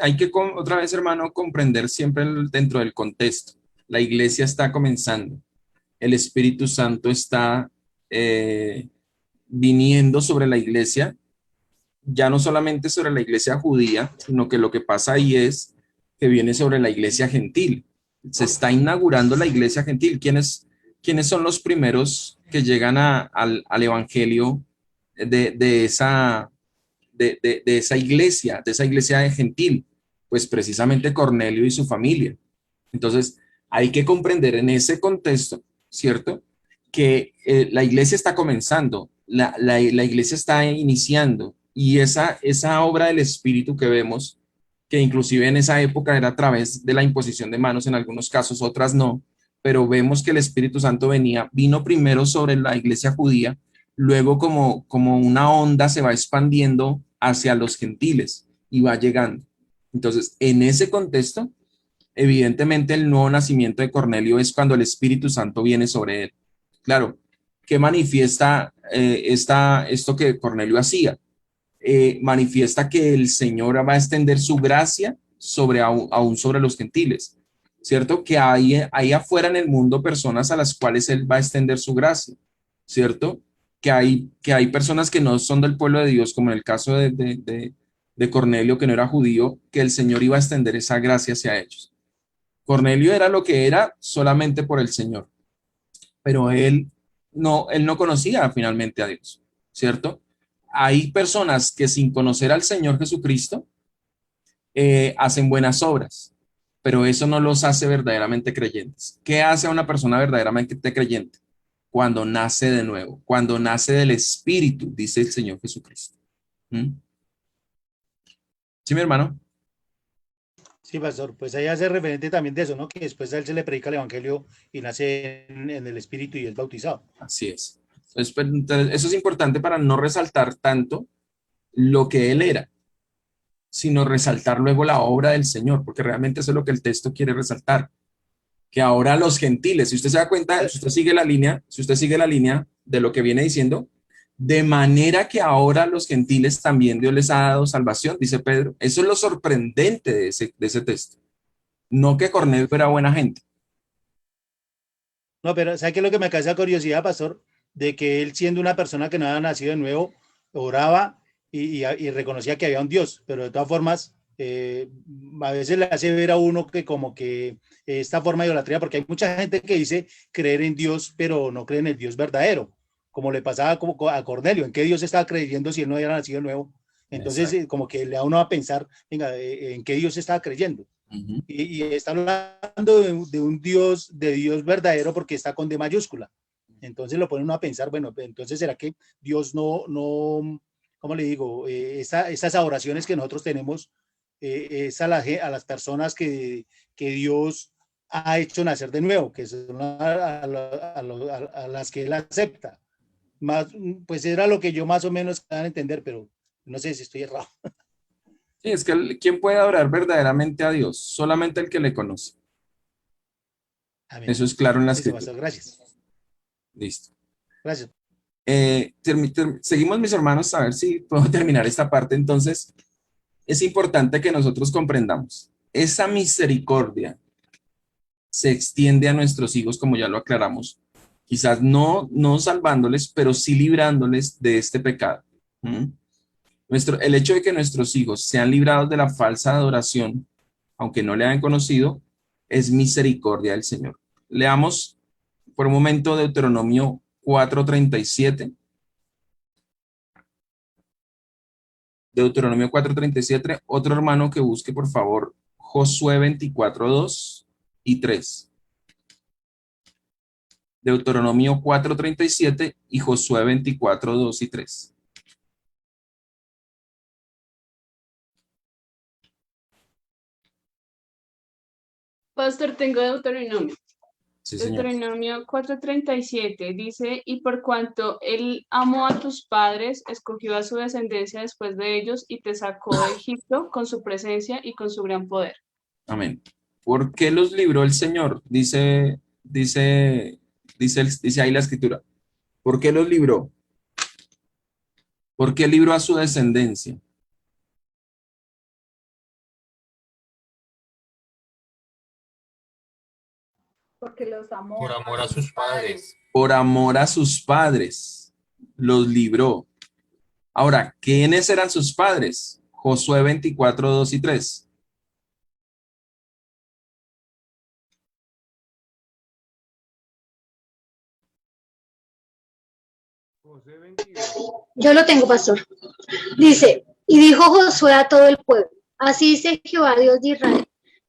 Hay que, otra vez, hermano, comprender siempre dentro del contexto. La iglesia está comenzando. El Espíritu Santo está viniendo sobre la iglesia, ya no solamente sobre la iglesia judía, sino que lo que pasa ahí es que viene sobre la iglesia gentil. Se está inaugurando la iglesia gentil. ¿Quiénes son los primeros que llegan al evangelio de esa iglesia, de gentil? Pues precisamente Cornelio y su familia. Entonces, hay que comprender en ese contexto, ¿cierto? Que la iglesia está comenzando, la iglesia está iniciando, y esa obra del Espíritu que vemos, que inclusive en esa época era a través de la imposición de manos en algunos casos, otras no, pero vemos que el Espíritu Santo vino primero sobre la iglesia judía, luego como una onda se va expandiendo hacia los gentiles y va llegando. Entonces, en ese contexto, evidentemente el nuevo nacimiento de Cornelio es cuando el Espíritu Santo viene sobre él. Claro, ¿qué manifiesta esto que Cornelio hacía? Manifiesta que el Señor va a extender su gracia aún sobre los gentiles, ¿cierto? Que hay afuera en el mundo personas a las cuales Él va a extender su gracia, ¿cierto? Que hay personas que no son del pueblo de Dios, como en el caso de Cornelio, que no era judío, que el Señor iba a extender esa gracia hacia ellos. Cornelio era lo que era solamente por el Señor, pero él no conocía finalmente a Dios, ¿cierto? Hay personas que sin conocer al Señor Jesucristo hacen buenas obras, pero eso no los hace verdaderamente creyentes. ¿Qué hace a una persona verdaderamente creyente? Cuando nace de nuevo, cuando nace del Espíritu, dice el Señor Jesucristo. ¿Mm? ¿Sí, mi hermano? Sí, pastor, pues ahí hace referente también de eso, ¿no? Que después a él se le predica el evangelio y nace en el Espíritu y es bautizado. Así es. Entonces, eso es importante para no resaltar tanto lo que él era, sino resaltar luego la obra del Señor, porque realmente eso es lo que el texto quiere resaltar, que ahora los gentiles, si usted se da cuenta, si usted sigue la línea de lo que viene diciendo, de manera que ahora los gentiles también Dios les ha dado salvación, dice Pedro. Eso es lo sorprendente de ese texto. No que Cornelio era buena gente. No, pero ¿sabe qué es lo que me causa curiosidad, pastor? De que él, siendo una persona que no había nacido de nuevo, oraba y reconocía que había un Dios, pero de todas formas, a veces le hace ver a uno que como que esta forma de idolatría, porque hay mucha gente que dice creer en Dios, pero no cree en el Dios verdadero, como le pasaba a Cornelio, ¿en qué Dios estaba creyendo si él no había nacido de nuevo? Entonces, como que le da uno a pensar, venga, ¿en qué Dios estaba creyendo? Y está hablando de un Dios verdadero porque está con D mayúscula. Entonces lo pone uno a pensar, bueno, entonces ¿será que Dios no ¿cómo le digo? Esas oraciones que nosotros tenemos es a las personas que Dios ha hecho nacer de nuevo, que son a las que Él acepta. Más, pues era lo que yo más o menos quería entender, pero no sé si estoy errado. Sí, es que ¿quién puede adorar verdaderamente a Dios? Solamente el que le conoce. Amén. Eso es claro en la Listo, escritura. pastor, gracias. Listo. Gracias. Seguimos, mis hermanos, a ver si puedo terminar esta parte. Entonces, es importante que nosotros comprendamos. Esa misericordia se extiende a nuestros hijos, como ya lo aclaramos. Quizás no salvándoles, pero sí librándoles de este pecado. El hecho de que nuestros hijos sean librados de la falsa adoración, aunque no le hayan conocido, es misericordia del Señor. Leamos por un momento Deuteronomio 4:37. Deuteronomio 4:37. Otro hermano que busque, por favor, Josué 24:2 y 3. Deuteronomio 4:37 y Josué 24:2 y 3. Pastor, tengo Deuteronomio. Sí, señor. Deuteronomio 4:37 dice, y por cuanto él amó a tus padres, escogió a su descendencia después de ellos y te sacó de Egipto con su presencia y con su gran poder. Amén. ¿Por qué los libró el Señor? Dice ahí la escritura. ¿Por qué los libró? ¿Por qué libró a su descendencia? Porque los amó. Por amor a sus padres. Por amor a sus padres. Los libró. Ahora, ¿quiénes eran sus padres? Josué 24, 2 y 3. José 22. Yo lo tengo, pastor. Dice, y dijo Josué a todo el pueblo, así dice Jehová, Dios de Israel,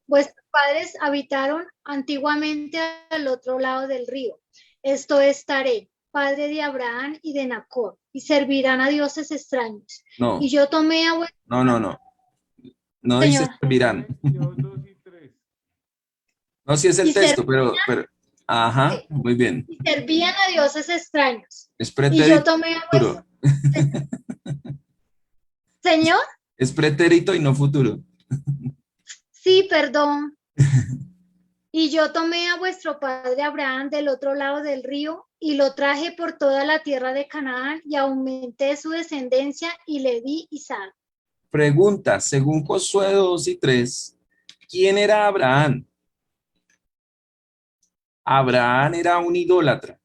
vuestros padres habitaron antiguamente al otro lado del río, esto es Taré, padre de Abraham y de Nacor, y servirán a dioses extraños. No, Y yo tomé a vuestros... no. No dice Señor. servirán. 22, 2 y 3. No, sí es el Y texto, pero, ajá, muy bien. Y servían a dioses extraños. Es Y yo pretérito. tomé a vuestros... Señor, Es pretérito y no futuro. sí, perdón. Y yo tomé a vuestro padre Abraham del otro lado del río y lo traje por toda la tierra de Canaán y aumenté su descendencia y le di Isaac. Pregunta, según Josué 2 y 3, ¿quién era Abraham? Abraham era un idólatra.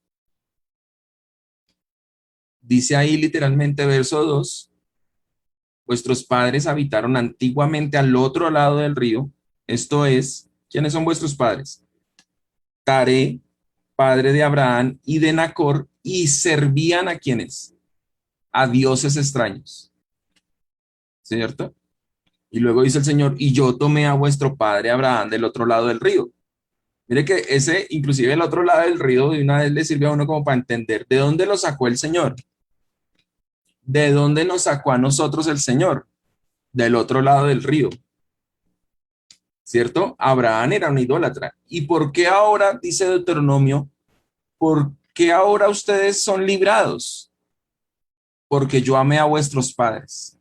Dice ahí literalmente verso 2, vuestros padres habitaron antiguamente al otro lado del río. Esto es, ¿quiénes son vuestros padres? Taré, padre de Abraham y de Nacor, y servían a quienes? A dioses extraños. ¿Cierto? Y luego dice el Señor, y yo tomé a vuestro padre Abraham del otro lado del río. Mire que ese, inclusive el otro lado del río, de una vez le sirve a uno como para entender de dónde lo sacó el Señor. ¿De dónde nos sacó a nosotros el Señor? Del otro lado del río. ¿Cierto? Abraham era un idólatra. ¿Y por qué ahora, dice Deuteronomio, por qué ahora ustedes son librados? Porque yo amé a vuestros padres.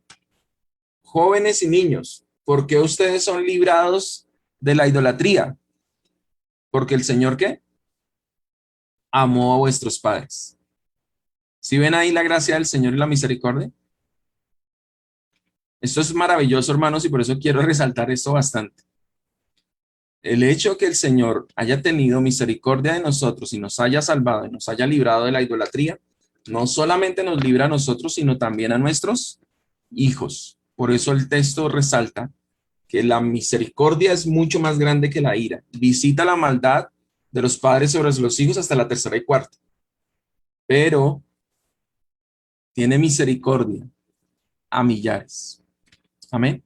Jóvenes y niños, ¿por qué ustedes son librados de la idolatría? Porque el Señor, ¿qué? Amó a vuestros padres. ¿Sí ven ahí la gracia del Señor y la misericordia? Esto es maravilloso, hermanos, y por eso quiero resaltar esto bastante. El hecho que el Señor haya tenido misericordia de nosotros y nos haya salvado y nos haya librado de la idolatría, no solamente nos libra a nosotros, sino también a nuestros hijos. Por eso el texto resalta que la misericordia es mucho más grande que la ira. Visita la maldad de los padres sobre los hijos hasta la tercera y cuarta. Pero tiene misericordia a millares. Amén.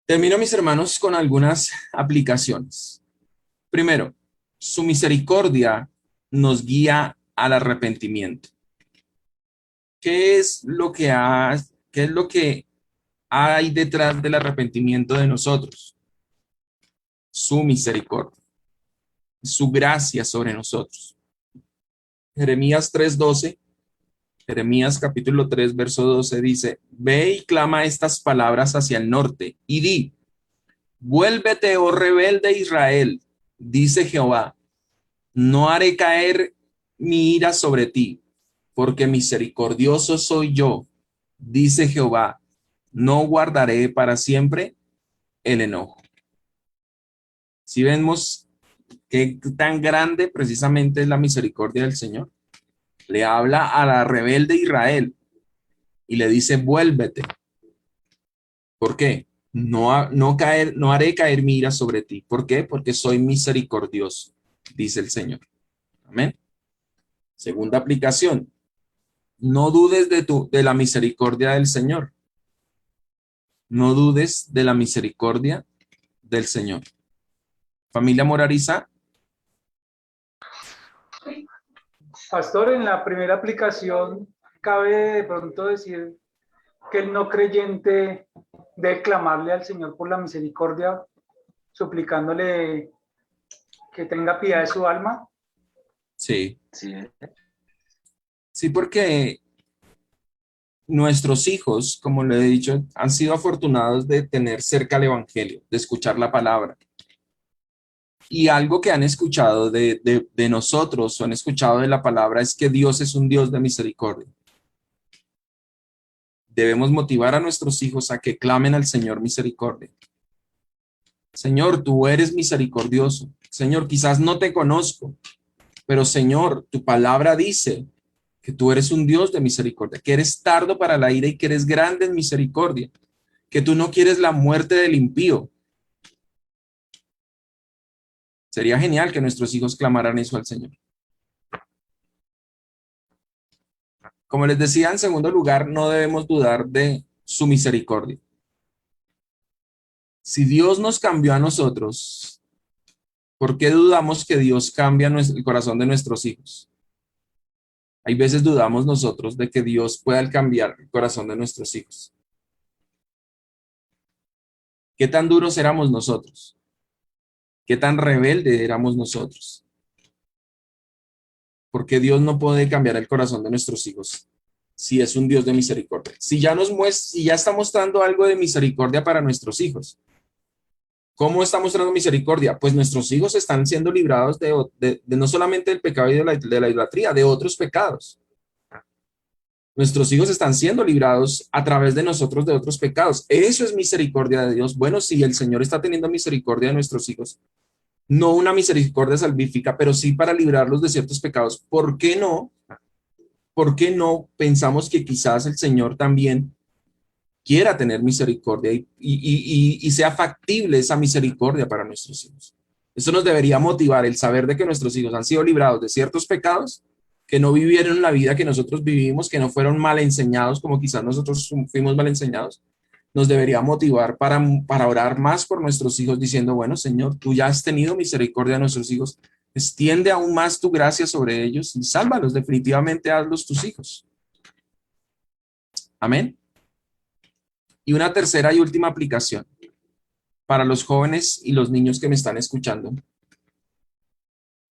Termino, mis hermanos, con algunas aplicaciones. Primero, su misericordia nos guía al arrepentimiento. ¿Qué es lo que hay detrás del arrepentimiento de nosotros? Su misericordia, su gracia sobre nosotros. Jeremías 3:12, Jeremías capítulo 3, verso 12 dice, ve y clama estas palabras hacia el norte y di, vuélvete, oh rebelde Israel, dice Jehová, no haré caer mi ira sobre ti, porque misericordioso soy yo, dice Jehová, no guardaré para siempre el enojo. Si vemos qué tan grande precisamente es la misericordia del Señor, le habla a la rebelde Israel y le dice, vuélvete. ¿Por qué? No haré caer mi ira sobre ti. ¿Por qué? Porque soy misericordioso, dice el Señor. Amén. Segunda aplicación. No dudes de la misericordia del Señor. No dudes de la misericordia del Señor. Familia Morariza. Pastor, en la primera aplicación, cabe de pronto decir que el no creyente debe clamarle al Señor por la misericordia, suplicándole que tenga piedad de su alma. Sí. Sí, porque nuestros hijos, como lo he dicho, han sido afortunados de tener cerca el Evangelio, de escuchar la palabra. Y algo que han escuchado de nosotros o han escuchado de la palabra es que Dios es un Dios de misericordia. Debemos motivar a nuestros hijos a que clamen al Señor misericordia. Señor, tú eres misericordioso. Señor, quizás no te conozco, pero Señor, tu palabra dice que tú eres un Dios de misericordia, que eres tardo para la ira y que eres grande en misericordia, que tú no quieres la muerte del impío. Sería genial que nuestros hijos clamaran eso al Señor. Como les decía, en segundo lugar, no debemos dudar de su misericordia. Si Dios nos cambió a nosotros, ¿por qué dudamos que Dios cambia el corazón de nuestros hijos? Hay veces dudamos nosotros de que Dios pueda cambiar el corazón de nuestros hijos. ¿Qué tan duros éramos nosotros? ¿Qué tan rebelde éramos nosotros? ¿Por qué Dios no puede cambiar el corazón de nuestros hijos si es un Dios de misericordia? Si ya está mostrando algo de misericordia para nuestros hijos. ¿Cómo está mostrando misericordia? Pues nuestros hijos están siendo librados de no solamente del pecado y de la idolatría, de otros pecados. Nuestros hijos están siendo librados a través de nosotros de otros pecados. Eso es misericordia de Dios. Bueno, si el Señor está teniendo misericordia de nuestros hijos, no una misericordia salvífica, pero sí para librarlos de ciertos pecados, ¿por qué no? ¿Por qué no pensamos que quizás el Señor también quiera tener misericordia y sea factible esa misericordia para nuestros hijos? Esto nos debería motivar, el saber de que nuestros hijos han sido librados de ciertos pecados, que no vivieron la vida que nosotros vivimos, que no fueron mal enseñados como quizás nosotros fuimos mal enseñados. Nos debería motivar para orar más por nuestros hijos, diciendo, bueno, Señor, tú ya has tenido misericordia de nuestros hijos, extiende aún más tu gracia sobre ellos y sálvalos, definitivamente hazlos tus hijos. Amén. Y una tercera y última aplicación para los jóvenes y los niños que me están escuchando.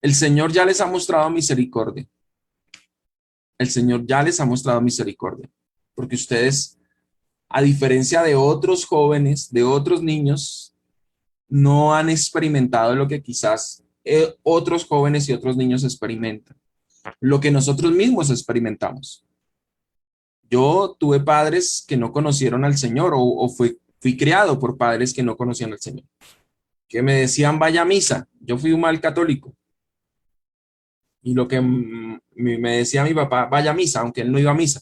El Señor ya les ha mostrado misericordia. El Señor ya les ha mostrado misericordia, porque ustedes, a diferencia de otros jóvenes, de otros niños, no han experimentado lo que quizás otros jóvenes y otros niños experimentan, lo que nosotros mismos experimentamos. Yo tuve padres que no conocieron al Señor o fui criado por padres que no conocían al Señor, que me decían vaya a misa. Yo fui un mal católico. Y lo que me decía mi papá, vaya a misa, aunque él no iba a misa.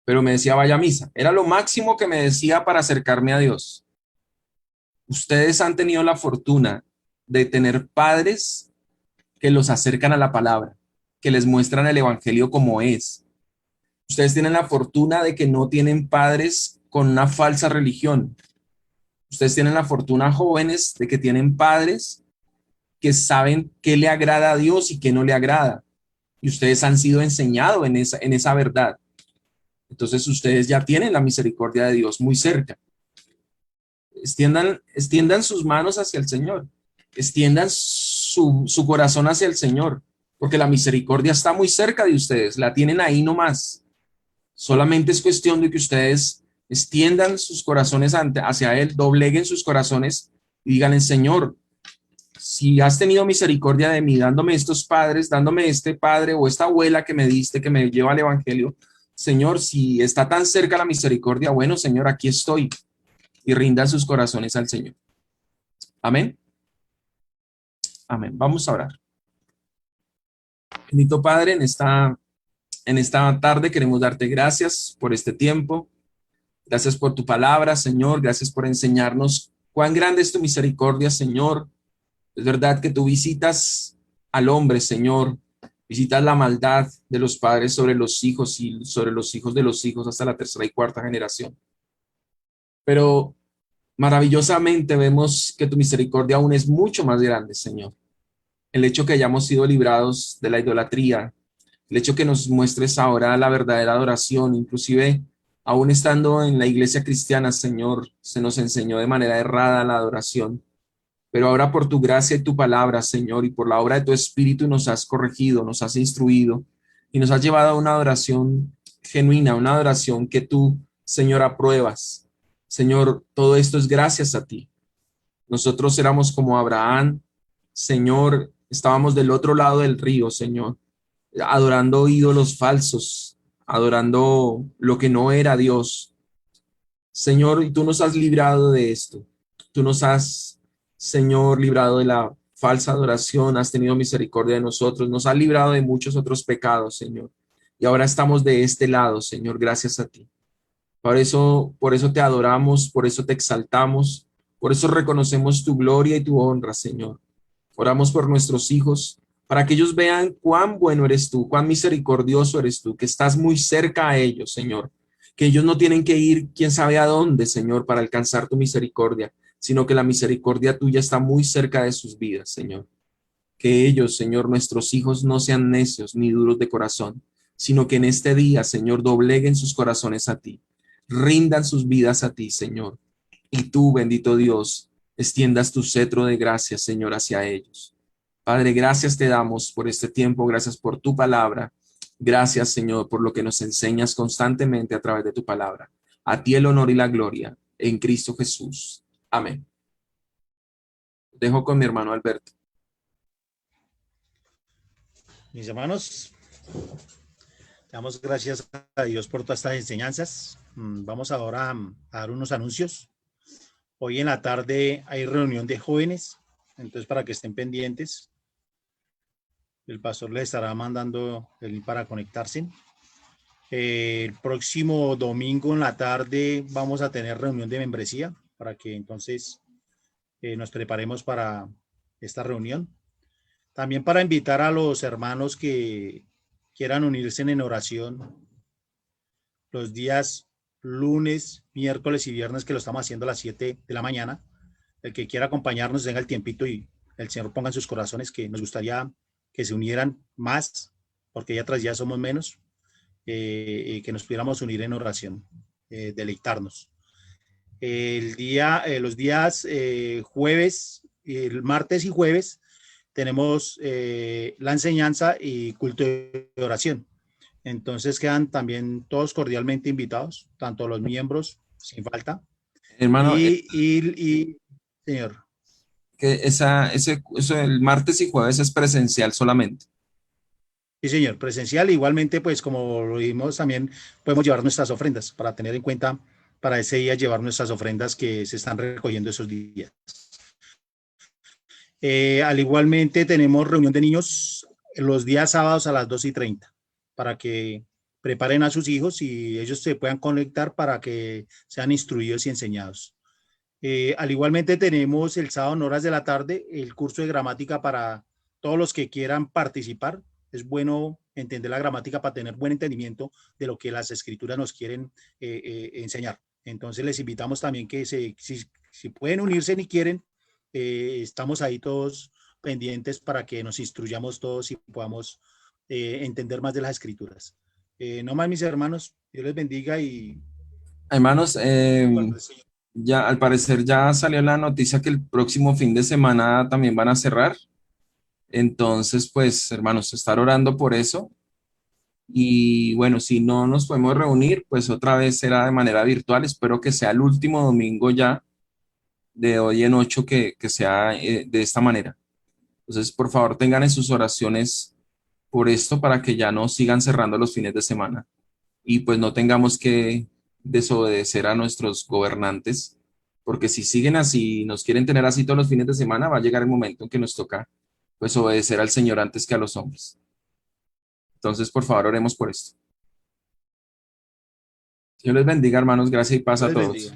Pero me decía, vaya a misa. Era lo máximo que me decía para acercarme a Dios. Ustedes han tenido la fortuna de tener padres que los acercan a la palabra, que les muestran el evangelio como es. Ustedes tienen la fortuna de que no tienen padres con una falsa religión. Ustedes tienen la fortuna, jóvenes, de que tienen padres que saben qué le agrada a Dios y qué no le agrada. Y ustedes han sido enseñados en esa verdad. Entonces ustedes ya tienen la misericordia de Dios muy cerca. Extiendan sus manos hacia el Señor. Extiendan su corazón hacia el Señor, porque la misericordia está muy cerca de ustedes. La tienen ahí nomás. Solamente es cuestión de que ustedes extiendan sus corazones hacia Él, dobleguen sus corazones y díganle, Señor, si has tenido misericordia de mí, dándome estos padres, dándome este padre o esta abuela que me diste, que me lleva al evangelio, Señor, si está tan cerca la misericordia, bueno, Señor, aquí estoy. Y rindan sus corazones al Señor. Amén. Amén. Vamos a orar. Bendito Padre, en esta tarde queremos darte gracias por este tiempo. Gracias por tu palabra, Señor. Gracias por enseñarnos cuán grande es tu misericordia, Señor. Es verdad que tú visitas al hombre, Señor. Visitas la maldad de los padres sobre los hijos y sobre los hijos de los hijos hasta la tercera y cuarta generación. Pero maravillosamente vemos que tu misericordia aún es mucho más grande, Señor. El hecho que hayamos sido librados de la idolatría, el hecho que nos muestres ahora la verdadera adoración, inclusive aún estando en la iglesia cristiana, Señor, se nos enseñó de manera errada la adoración. pero ahora por tu gracia y tu palabra, Señor, y por la obra de tu Espíritu nos has corregido, nos has instruido y nos has llevado a una adoración genuina, una adoración que tú, Señor, apruebas. Señor, todo esto es gracias a ti. Nosotros éramos como Abraham, Señor, estábamos del otro lado del río, Señor, adorando ídolos falsos, adorando lo que no era Dios. Señor, y tú nos has librado de esto. Tú nos has, Señor, librado de la falsa adoración, has tenido misericordia de nosotros, nos has librado de muchos otros pecados, Señor. Y ahora estamos de este lado, Señor, gracias a ti. Por eso te adoramos, por eso te exaltamos, por eso reconocemos tu gloria y tu honra, Señor. Oramos por nuestros hijos, para que ellos vean cuán bueno eres tú, cuán misericordioso eres tú, que estás muy cerca a ellos, Señor. Que ellos no tienen que ir quién sabe a dónde, Señor, para alcanzar tu misericordia, sino que la misericordia tuya está muy cerca de sus vidas, Señor. Que ellos, Señor, nuestros hijos, no sean necios ni duros de corazón, sino que en este día, Señor, dobleguen sus corazones a ti, rindan sus vidas a ti, Señor. Y tú, bendito Dios, extiendas tu cetro de gracia, Señor, hacia ellos. Padre, gracias te damos por este tiempo, gracias por tu palabra. Gracias, Señor, por lo que nos enseñas constantemente a través de tu palabra. A ti el honor y la gloria, en Cristo Jesús. Amén. Dejo con mi hermano Alberto. Mis hermanos, damos gracias a Dios por todas estas enseñanzas. Vamos ahora a dar unos anuncios. Hoy en la tarde hay reunión de jóvenes, entonces para que estén pendientes. El pastor les estará mandando el link para conectarse. El próximo domingo en la tarde vamos a tener reunión de membresía para que entonces nos preparemos para esta reunión. También para invitar a los hermanos que quieran unirse en oración los días lunes, miércoles y viernes, que lo estamos haciendo a las 7 de la mañana. El que quiera acompañarnos, tenga el tiempito y el Señor ponga en sus corazones que nos gustaría que se unieran más, porque ya tras ya somos menos, y que nos pudiéramos unir en oración, deleitarnos. Los días jueves, el martes y jueves, tenemos la enseñanza y culto de oración. Entonces quedan también todos cordialmente invitados, tanto los miembros, sin falta. Hermano, señor. Que eso el martes y jueves es presencial solamente. Sí, señor, presencial. Igualmente, pues como lo vimos, también podemos llevar nuestras ofrendas para tener en cuenta para ese día, llevar nuestras ofrendas que se están recogiendo esos días. Al igualmente tenemos reunión de niños los días sábados a las 2:30 para que preparen a sus hijos y ellos se puedan conectar para que sean instruidos y enseñados. Al igualmente tenemos el sábado en horas de la tarde el curso de gramática para todos los que quieran participar. Es bueno entender la gramática para tener buen entendimiento de lo que las escrituras nos quieren enseñar. Entonces les invitamos también que si pueden unirse ni quieren, estamos ahí todos pendientes para que nos instruyamos todos y podamos entender más de las escrituras. No más, mis hermanos, Dios les bendiga y... Hermanos, ya al parecer ya salió la noticia que el próximo fin de semana también van a cerrar. Entonces, pues, hermanos, estar orando por eso. Y bueno, si no nos podemos reunir, pues otra vez será de manera virtual. Espero que sea el último domingo ya de hoy en 8 que sea de esta manera. Entonces, por favor, tengan en sus oraciones por esto para que ya no sigan cerrando los fines de semana y pues no tengamos que desobedecer a nuestros gobernantes, porque si siguen así, nos quieren tener así todos los fines de semana, va a llegar el momento en que nos toca pues obedecer al Señor antes que a los hombres. Entonces, por favor, oremos por esto. Dios les bendiga, hermanos, gracias y paz a todos.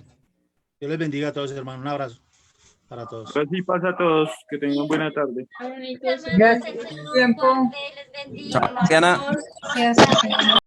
Dios les bendiga a todos, hermanos. Un abrazo para todos. Gracias y paz a todos. Que tengan buena tarde. Gracias. Tiempo. Chao, Diana.